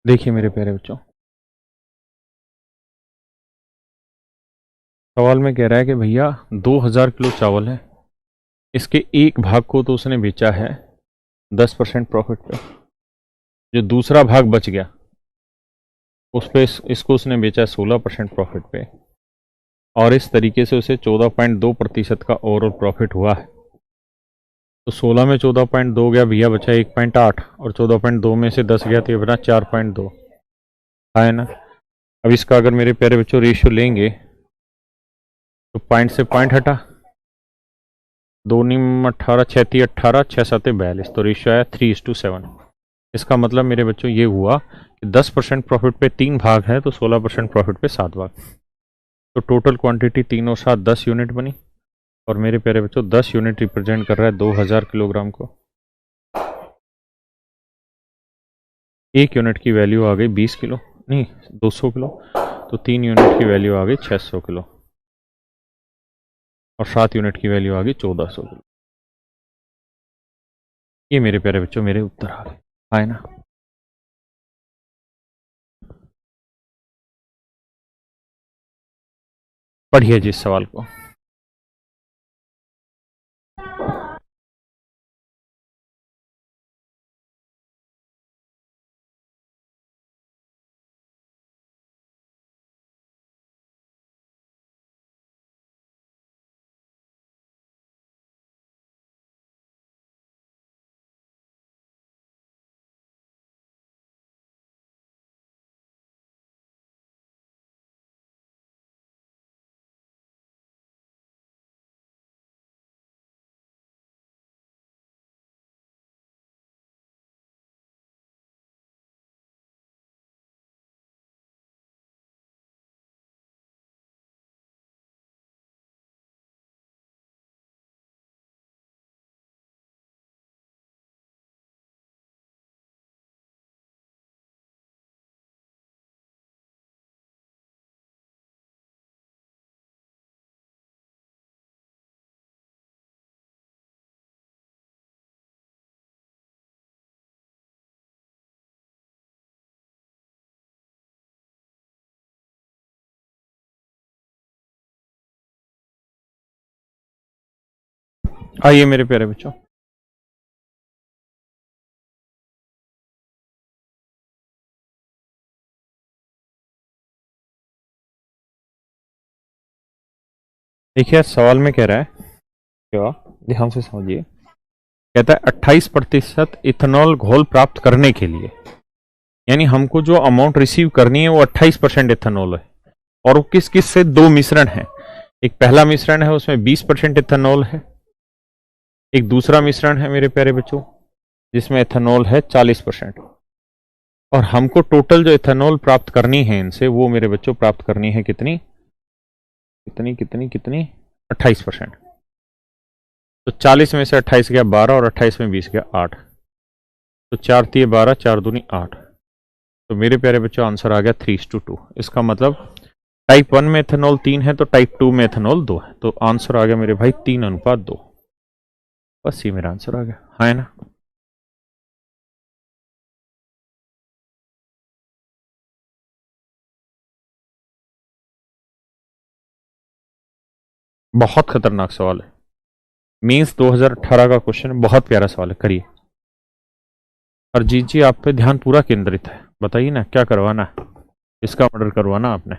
देखिए मेरे प्यारे बच्चों, सवाल में कह रहा है कि भैया 2000 किलो चावल है, इसके एक भाग को तो उसने बेचा है 10% प्रॉफिट पे, जो दूसरा भाग बच गया उस पे इसको उसने बेचा 16% प्रॉफिट पे, और इस तरीके से उसे 14.2% का ओवरऑल प्रॉफिट हुआ है। तो 16 में 14.2 गया भैया, बचा 1.8, और 14.2 में से 10 गया तो ये बना 4.2, है ना। अब इसका अगर मेरे प्यारे बच्चों रेशियो लेंगे तो पॉइंट से पॉइंट हटा, दो नीम 18, 6 18, 6 7 42, तो रेशियो आया 3:7। इसका मतलब मेरे बच्चों ये हुआ कि 10% प्रॉफिट पे 3 भाग है तो 16% प्रॉफिट पे 7 भाग। तो टोटल क्वांटिटी 3 और 7 10 यूनिट बनी, और मेरे प्यारे बच्चों 10 यूनिट रिप्रेजेंट कर रहा है 2000 किलोग्राम को। एक यूनिट की वैल्यू आ गई 20 किलो, नहीं 200 किलो, तो 3 यूनिट की वैल्यू आ गई 600 किलो, और 7 यूनिट की वैल्यू आ गई 1400 किलो। ये मेरे प्यारे बच्चों मेरे उत्तर आ गए, आए ना। पढ़िए जी इस सवाल को। आइए मेरे प्यारे बच्चों, देखिए सवाल में कह रहा है, क्या ध्यान से समझिए, कहता है 28% इथेनॉल घोल प्राप्त करने के लिए, यानी हमको जो अमाउंट रिसीव करनी है वो 28% इथेनॉल है, और वो किस किस से, दो मिश्रण है। एक पहला मिश्रण है उसमें 20% इथेनॉल है, एक दूसरा मिश्रण है मेरे प्यारे बच्चों जिसमें इथेनॉल है 40%। और हमको टोटल जो इथेनॉल प्राप्त करनी है इनसे, वो मेरे बच्चों प्राप्त करनी है कितनी कितनी कितनी कितनी 28%। तो 40 में से 28 गया 12, और 28 में 20 गया 8, तो 4 तिये 12, 4 दूनी 8। तो मेरे प्यारे बच्चों आंसर आ गया 3:2। इसका मतलब टाइप 1 में इथेनॉल 3 है तो टाइप 2 में इथेनॉल 2 है, तो आंसर आ गया मेरे भाई 3:2। बस ये मेरा आंसर आ गया, है ना। बहुत खतरनाक सवाल है, मीन्स 2018 का क्वेश्चन, बहुत प्यारा सवाल है, करिए। अरजीत जी आप पे ध्यान पूरा केंद्रित है, बताइए ना क्या करवाना है, इसका ऑर्डर करवाना आपने।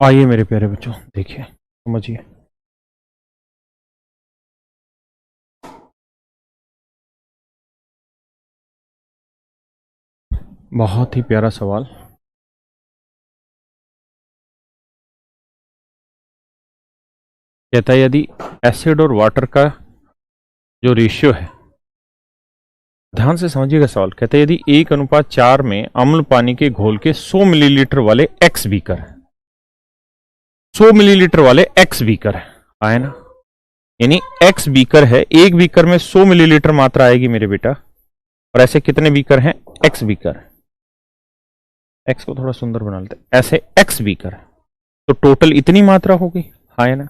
आइए मेरे प्यारे बच्चों, देखिए समझिए। बहुत ही प्यारा सवाल। कहता है यदि एसिड और वाटर का जो रेशियो है, ध्यान से समझिएगा सवाल। कहते हैं यदि 1:4 में अम्ल पानी के घोल के 100 मिलीलीटर वाले एक्स बीकर है, 100 मिलीलीटर वाले एक्स बीकर है, आए ना, यानी एक्स बीकर है, एक बीकर में 100 मिलीलीटर मात्रा आएगी मेरे बेटा, और ऐसे कितने बीकर हैं, एक्स बीकर। एक्स को थोड़ा सुंदर बना लेते, ऐसे एक्स बीकर है, तो टोटल इतनी मात्रा होगी, है ना।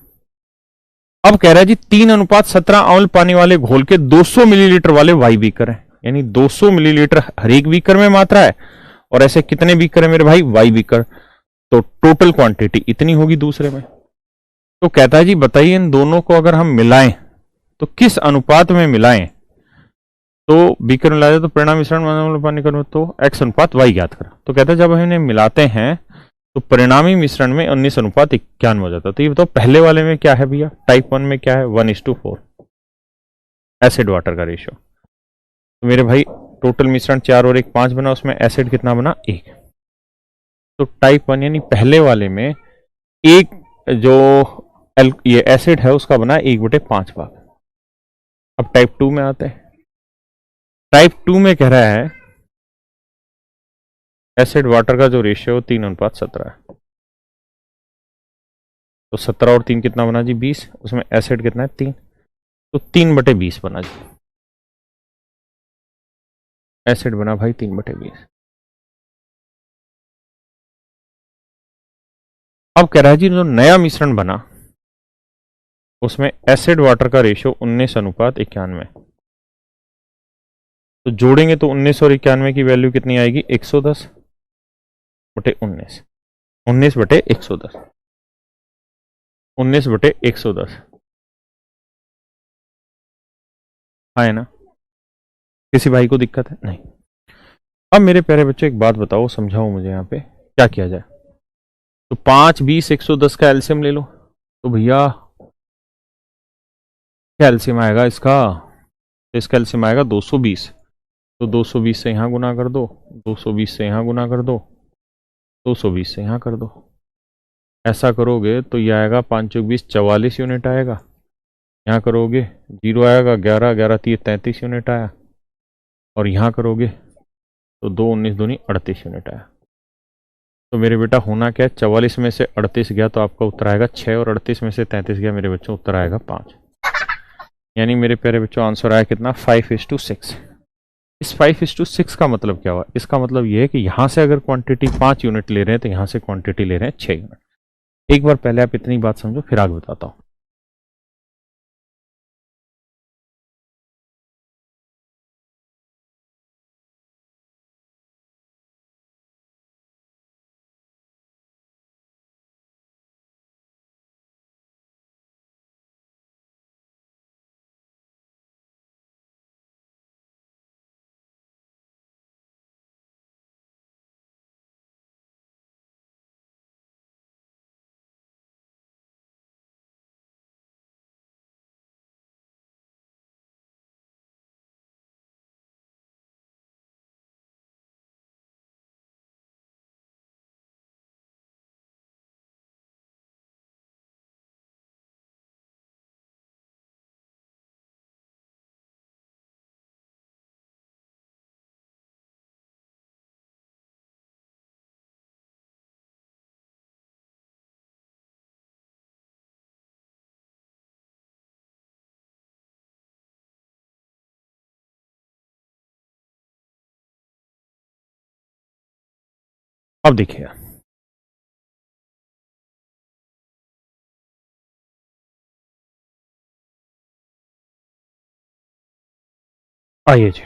अब कह रहा है जी 3:17 अम्ल पानी वाले घोल के 200 मिलीलीटर वाले वाई बीकर है, यानी 200 मिलीलीटर हर एक बीकर में मात्रा है, और ऐसे कितने बीकर है मेरे भाई, वाई बीकर, तो टोटल क्वांटिटी इतनी होगी दूसरे में। तो कहता है जी बताइए इन दोनों को अगर हम मिलाएं तो किस अनुपात में मिलाएं, तो बीकर मिलाए तो परिणाम मिश्रण पानी करो तो एक्स अनुपात वाई ज्ञात करा। तो कहता है जब हम इन्हें मिलाते हैं तो परिणामी मिश्रण में 19:91 हो जाता है। तो ये बताओ पहले वाले में क्या है भैया, टाइप 1 में क्या है, 1:4 एसिड वाटर का रेशियो। तो मेरे भाई टोटल मिश्रण 4 और 1 5 बना, उसमें एसिड कितना बना, 1। तो टाइप 1 यानी पहले वाले में एक जो ये एसिड है उसका बना 1/5 भाग। अब टाइप 2 में आते हैं। टाइप 2 में कह रहा है एसिड वाटर का जो रेशियो 3:17 है, तो 17 और 3 कितना बना जी, 20। उसमें एसिड कितना है, 3, तो 3/20 बना जी, एसिड बना भाई 3/20। अब कह रहा है जी जो नया मिश्रण बना उसमें एसिड वाटर का रेशियो 19:91। तो जोड़ेंगे तो 19 और 91 की वैल्यू कितनी आएगी, 110/19, 19/110, 19/110, है ना। किसी भाई को दिक्कत है, नहीं। अब मेरे प्यारे बच्चों एक बात बताओ, समझाओ मुझे यहाँ पे क्या किया जाए। तो 5, 20, 110 का एलसीएम ले लो। तो भैया क्या एलसीएम आएगा इसका, तो इसका एलसीएम आएगा 220। तो 220 से यहाँ गुना कर दो, 220 से यहाँ गुना कर दो, 220 से यहाँ कर दो। ऐसा करोगे तो ये आएगा 5 चौक 20, 44 यूनिट आएगा। यहाँ करोगे 0 आएगा, 11, 11 3 33 यूनिट आया। और यहाँ करोगे तो 2 19 दूनी 38 यूनिट आया। तो मेरे बेटा होना क्या है, 44 में से 38 गया तो आपका उत्तर आएगा 6, और 38 में से 33 गया मेरे बच्चों, उत्तर आएगा 5। यानी मेरे प्यारे बच्चों आंसर आया कितना, 5:6। इस 5:6 का मतलब क्या हुआ, इसका मतलब यह है कि यहां से अगर क्वांटिटी 5 यूनिट ले रहे हैं तो यहां से क्वांटिटी ले रहे हैं 6 यूनिट। एक बार पहले आप इतनी बात समझो, फिर आगे बताता हूं। अब देखिए, आइए जी,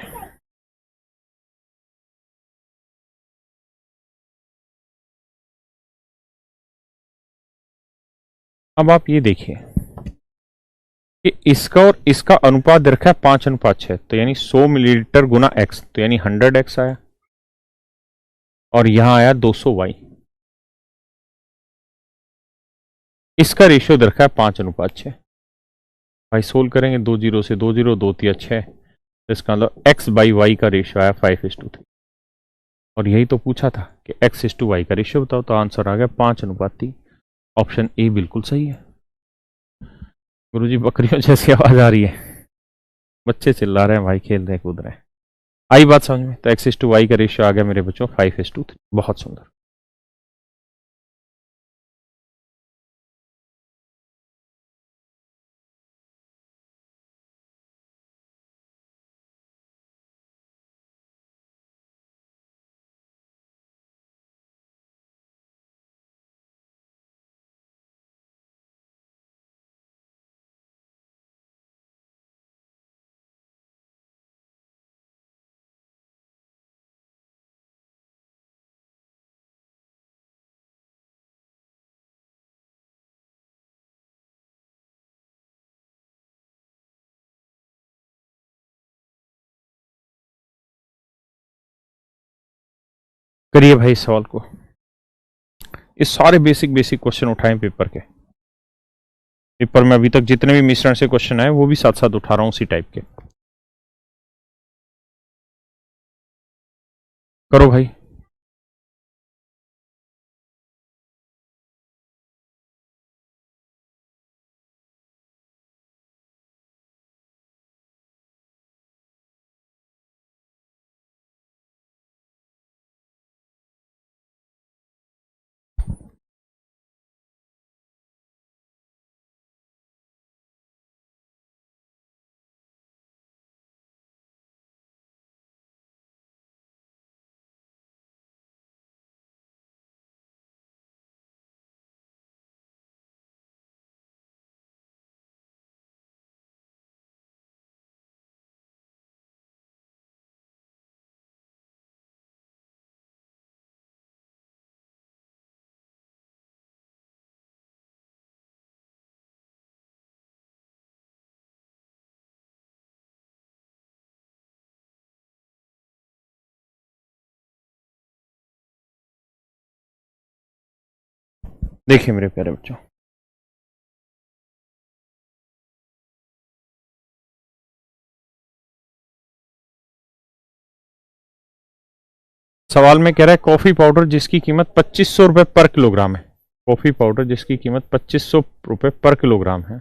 अब आप ये देखिए कि इसका और इसका अनुपात दे रखा है 5:6, तो यानी 100 मिलीलीटर गुना एक्स, तो यानी 100x आया, और यहां आया 200y। इसका रेशियो दे रखा है 5:6। भाई सोल्व करेंगे, 2 जीरो से 2 जीरो, 2 3 6, तो इसका मतलब x बाई वाई का रेशियो आया 5:3। और यही तो पूछा था कि x/y का रेशियो बताओ, तो आंसर आ गया 5:3। ऑप्शन ए बिल्कुल सही है। गुरुजी बकरियों जैसी आवाज आ रही है, बच्चे चिल्ला रहे हैं भाई, खेल रहे कूद रहे हैं। आई बात समझ में? तो x/y का रेशियो आ गया मेरे बच्चों 5:3। बहुत सुंदर। करिए भाई सवाल को। ये सारे बेसिक बेसिक क्वेश्चन उठाएं पेपर के। पेपर में अभी तक जितने भी मिश्रण से क्वेश्चन आए वो भी साथ साथ उठा रहा हूं उसी टाइप के। करो भाई। देखिए मेरे प्यारे बच्चों, सवाल में कह रहा है कॉफी पाउडर जिसकी कीमत 2500 रुपए पर किलोग्राम है। कॉफी पाउडर जिसकी कीमत 2500 रुपए पर किलोग्राम है।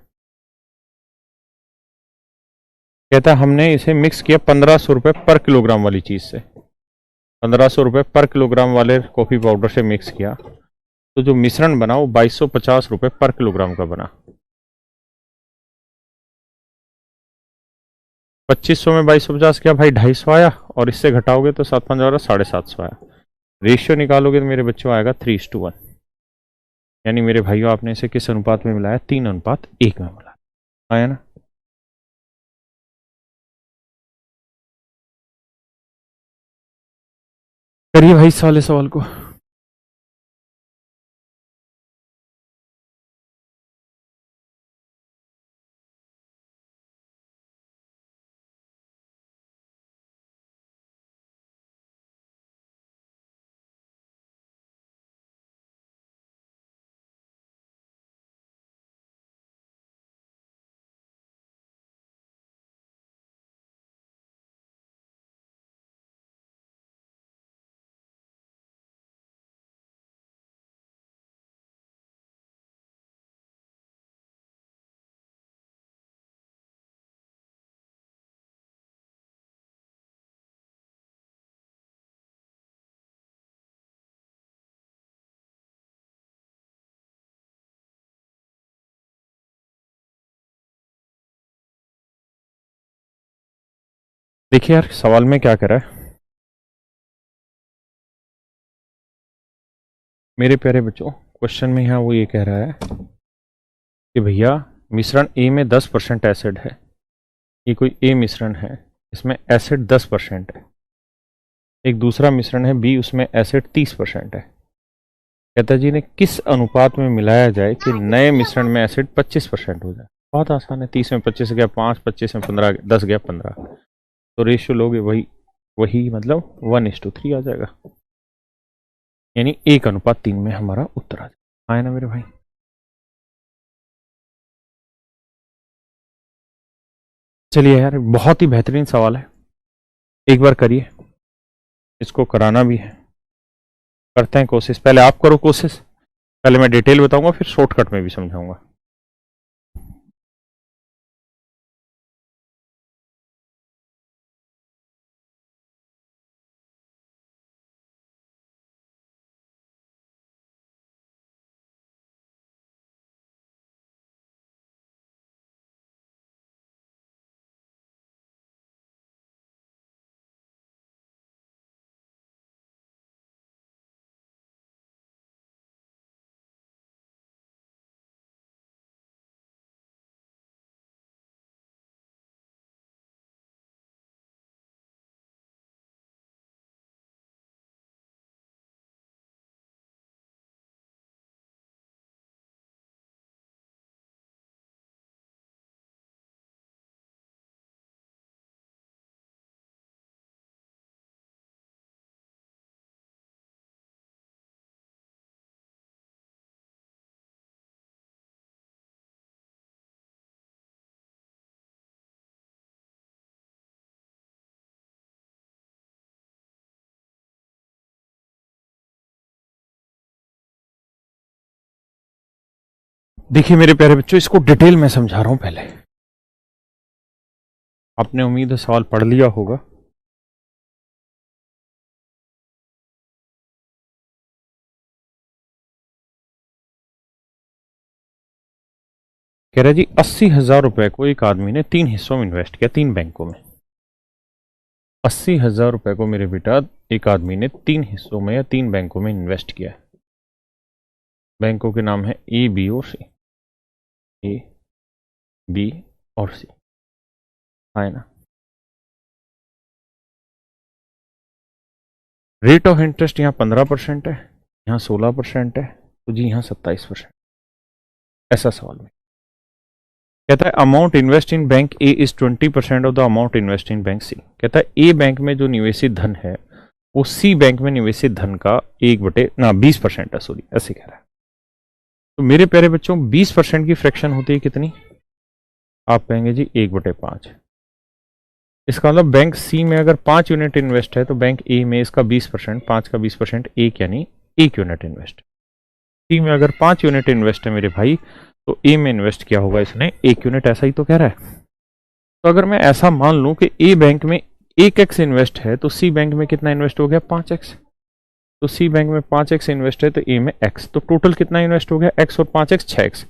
कहता है हमने इसे मिक्स किया 1500 रुपए पर किलोग्राम वाली चीज से। 1500 रुपए पर किलोग्राम वाले कॉफी पाउडर से मिक्स किया, तो जो मिश्रण बना वो 2250 रुपए पर किलोग्राम का बना। 2500 में 2250 क्या भाई 250 आया, और इससे घटाओगे तो 7 5 750 आया। रेशियो निकालोगे तो मेरे बच्चों आएगा 3:1। यानी मेरे भाइयों आपने इसे किस अनुपात में मिलाया? 3:1 में मिलाया। आया ना? करिए भाई इस वाले सवाल को। देखिए यार सवाल में क्या कह रहा है मेरे प्यारे बच्चों। क्वेश्चन में यहाँ वो ये कह रहा है कि भैया मिश्रण ए में 10% एसिड है। ये कोई ए मिश्रण है, इसमें एसिड 10% है। एक दूसरा मिश्रण है बी, उसमें एसिड 30% है। कहता जी ने किस अनुपात में मिलाया जाए कि नए मिश्रण में एसिड 25% हो जाए? बहुत आसान है। 30 में 25 गया 5, 25 में 15, 10 गया 15, तो रेशियो लोगे वही वही मतलब 1:3 आ जाएगा। यानी 1:3 में हमारा उत्तर आ जाएगा। आए ना मेरे भाई? चलिए यार, बहुत ही बेहतरीन सवाल है, एक बार करिए, इसको कराना भी है, करते हैं कोशिश। पहले आप करो कोशिश, पहले मैं डिटेल बताऊंगा, फिर शॉर्टकट में भी समझाऊंगा। देखिए मेरे प्यारे बच्चों, इसको डिटेल में समझा रहा हूं। पहले आपने उम्मीद है सवाल पढ़ लिया होगा। कह रहा जी 80,000 रुपए को एक आदमी ने 3 हिस्सों में इन्वेस्ट किया, 3 बैंकों में। 80,000 रुपए को मेरे बेटा एक आदमी ने 3 हिस्सों में या 3 बैंकों में इन्वेस्ट किया है। बैंकों के नाम है ए, बी और सी। ए, बी और सी, है ना। रेट ऑफ इंटरेस्ट यहाँ 15% है, यहाँ 16% है, तो जी यहाँ 27%। ऐसा सवाल में कहता है amount invest in bank A is 20% of the amount invest in bank C. कहता है ए बैंक में जो निवेशित धन है वो सी बैंक में निवेशित धन का 20% है, सॉरी, ऐसे कह रहा है। तो मेरे प्यारे बच्चों 20% की फ्रैक्शन होती है कितनी? आप कहेंगे जी 1/5। इसका मतलब बैंक सी में अगर 5 यूनिट इन्वेस्ट है तो बैंक ए में इसका 20%, 5 का 20% 1, यानी 1 यूनिट इन्वेस्ट। सी में अगर 5 यूनिट इन्वेस्ट है मेरे भाई, तो ए में इन्वेस्ट किया होगा इसने 1 यूनिट, ऐसा ही तो कह रहा है। तो अगर मैं ऐसा मान लूं कि ए बैंक में 1x इन्वेस्ट है तो सी बैंक में कितना इन्वेस्ट हो गया? 5x। तो सी बैंक में 5x इन्वेस्ट है तो ए में x, तो टोटल कितना इन्वेस्ट हो गया? x और 5x 6x।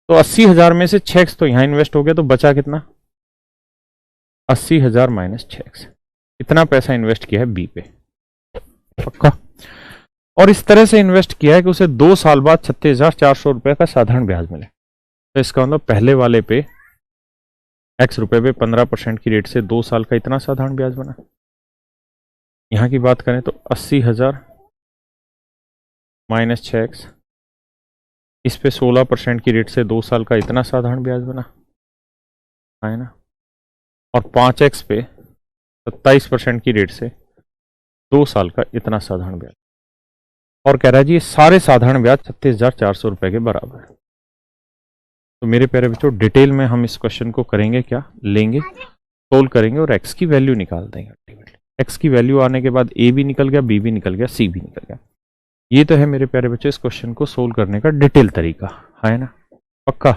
तो 80,000 में से 6x तो यहां इन्वेस्ट हो गया, तो बचा कितना? 80,000 माइनस 6x। इतना पैसा इन्वेस्ट किया है बी पे, पक्का। और इस तरह से इन्वेस्ट किया है कि उसे 2 साल बाद 36,400 रुपए का साधारण ब्याज मिले। तो इसका मतलब पहले वाले पे x रुपए पे 15% की रेट से 2 साल का इतना साधारण ब्याज बना। यहां की बात करें तो 80,000 माइनस 6x, इस पे 16% की रेट से 2 साल का इतना साधारण ब्याज बना, है ना। और 5x पे 27% की रेट से 2 साल का इतना साधारण ब्याज। और कह रहा है जी ये सारे साधारण ब्याज 36,400 रुपए के बराबर है। तो मेरे प्यारे बच्चों डिटेल में हम इस क्वेश्चन को करेंगे, क्या लेंगे, सोल्व करेंगे और एक्स की वैल्यू निकाल देंगे अल्टीमेटली। एक्स की वैल्यू आने के बाद ए भी निकल गया, बी भी निकल गया, सी भी निकल गया। ये तो है मेरे प्यारे बच्चों इस क्वेश्चन को सोल्व करने का डिटेल तरीका, है ना, पक्का।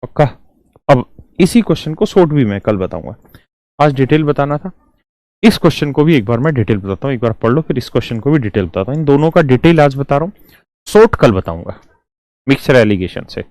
पक्का। अब इसी क्वेश्चन को शॉर्ट भी मैं कल बताऊंगा, आज डिटेल बताना था। इस क्वेश्चन को भी एक बार मैं डिटेल बताता हूँ, एक बार पढ़ लो, फिर इस क्वेश्चन को भी डिटेल बताता हूँ। इन दोनों का डिटेल आज बता रहा हूँ, शॉर्ट कल बताऊंगा मिक्सचर एलिगेशन से।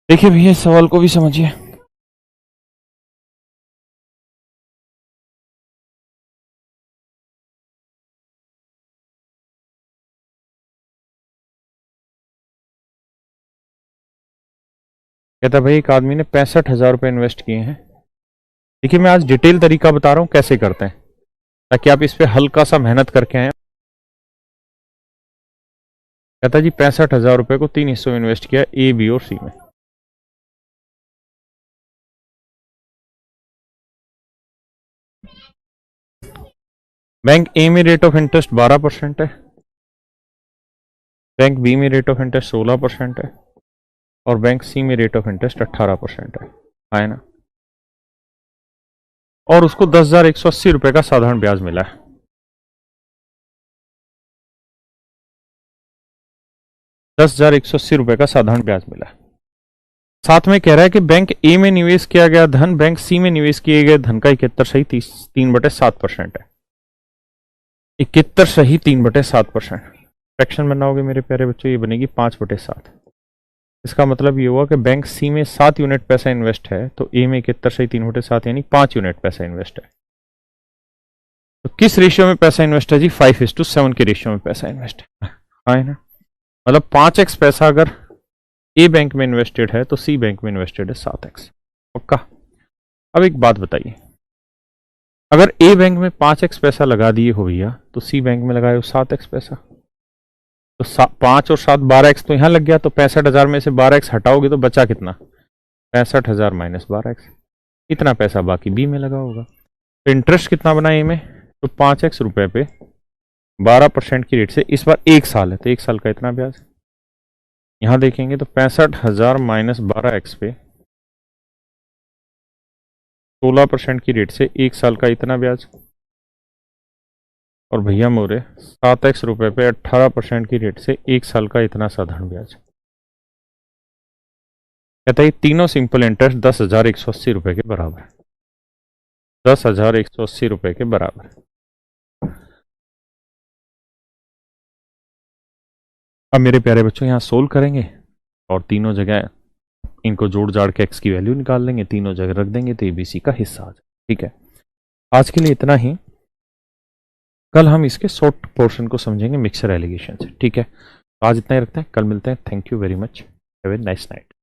देखिए भैया इस सवाल को भी समझिए। कहता भाई एक आदमी ने 65,000 रुपये इन्वेस्ट किए हैं। देखिए मैं आज डिटेल तरीका बता रहा हूं कैसे करते हैं, ताकि आप इस पे हल्का सा मेहनत करके आए। कहता जी 65,000 रुपये को 3 हिस्सों में इन्वेस्ट किया, ए बी और सी में। बैंक ए में रेट ऑफ इंटरेस्ट 12% है, बैंक बी में रेट ऑफ इंटरेस्ट 16% है, और बैंक सी में रेट ऑफ इंटरेस्ट 18% है ना। और उसको 10,180 रुपये का साधारण ब्याज मिला है। 10,180 रुपये का साधारण ब्याज मिला है। साथ में कह रहा है कि बैंक ए में निवेश किया गया धन बैंक सी में निवेश किए गए धन का 71 सही 3/7% है। 71 सही 3/7%। फ्रैक्शन बनाओगे मेरे प्यारे बच्चों, ये बनेगी 5/7। इसका मतलब ये हुआ कि बैंक सी में 7 यूनिट पैसा इन्वेस्ट है, तो ए में 71 सही 3/7 यानी 5 यूनिट पैसा इन्वेस्ट है। तो किस रेशियो में पैसा इन्वेस्ट है जी? 5:7 के रेशियो में पैसा इन्वेस्ट है ना। मतलब 5x पैसा अगर ए बैंक में इन्वेस्टेड है तो सी बैंक में इन्वेस्टेड है 7x। पक्का। अब एक बात बताइए, अगर ए बैंक में 5x पैसा लगा दिए हो भैया, तो सी बैंक में लगाए हो 7x पैसा, तो 5 और 7 12x तो यहां लग गया। तो 65,000 में से 12x हटाओगे तो बचा कितना? 65,000 माइनस 12x। इतना पैसा बाकी बी में लगा होगा। तो इंटरेस्ट कितना बना ए में? तो 5x रुपए पे 12% की रेट से, इस बार 1 साल है तो 1 साल का इतना ब्याज। यहां देखेंगे तो 65,000 माइनस 12x पे 16% की रेट से 1 साल का इतना ब्याज। और भैया मोरे 7x रुपए पे 18% की रेट से 1 साल का इतना साधारण ब्याज। कहता है तीनों सिंपल इंटरेस्ट 10,180 के बराबर है। 10,180 के बराबर। अब मेरे प्यारे बच्चों यहाँ सोल्व करेंगे और तीनों जगह इनको जोड़ जाड़ के x की वैल्यू निकाल लेंगे, तीनों जगह रख देंगे तो ABC का हिस्सा आ जाए। ठीक है, आज के लिए इतना ही। कल हम इसके शॉर्ट पोर्शन को समझेंगे मिक्सर एलिगेशन से। ठीक है, तो आज इतना ही रखते हैं, कल मिलते हैं। Thank you very much, have a nice night.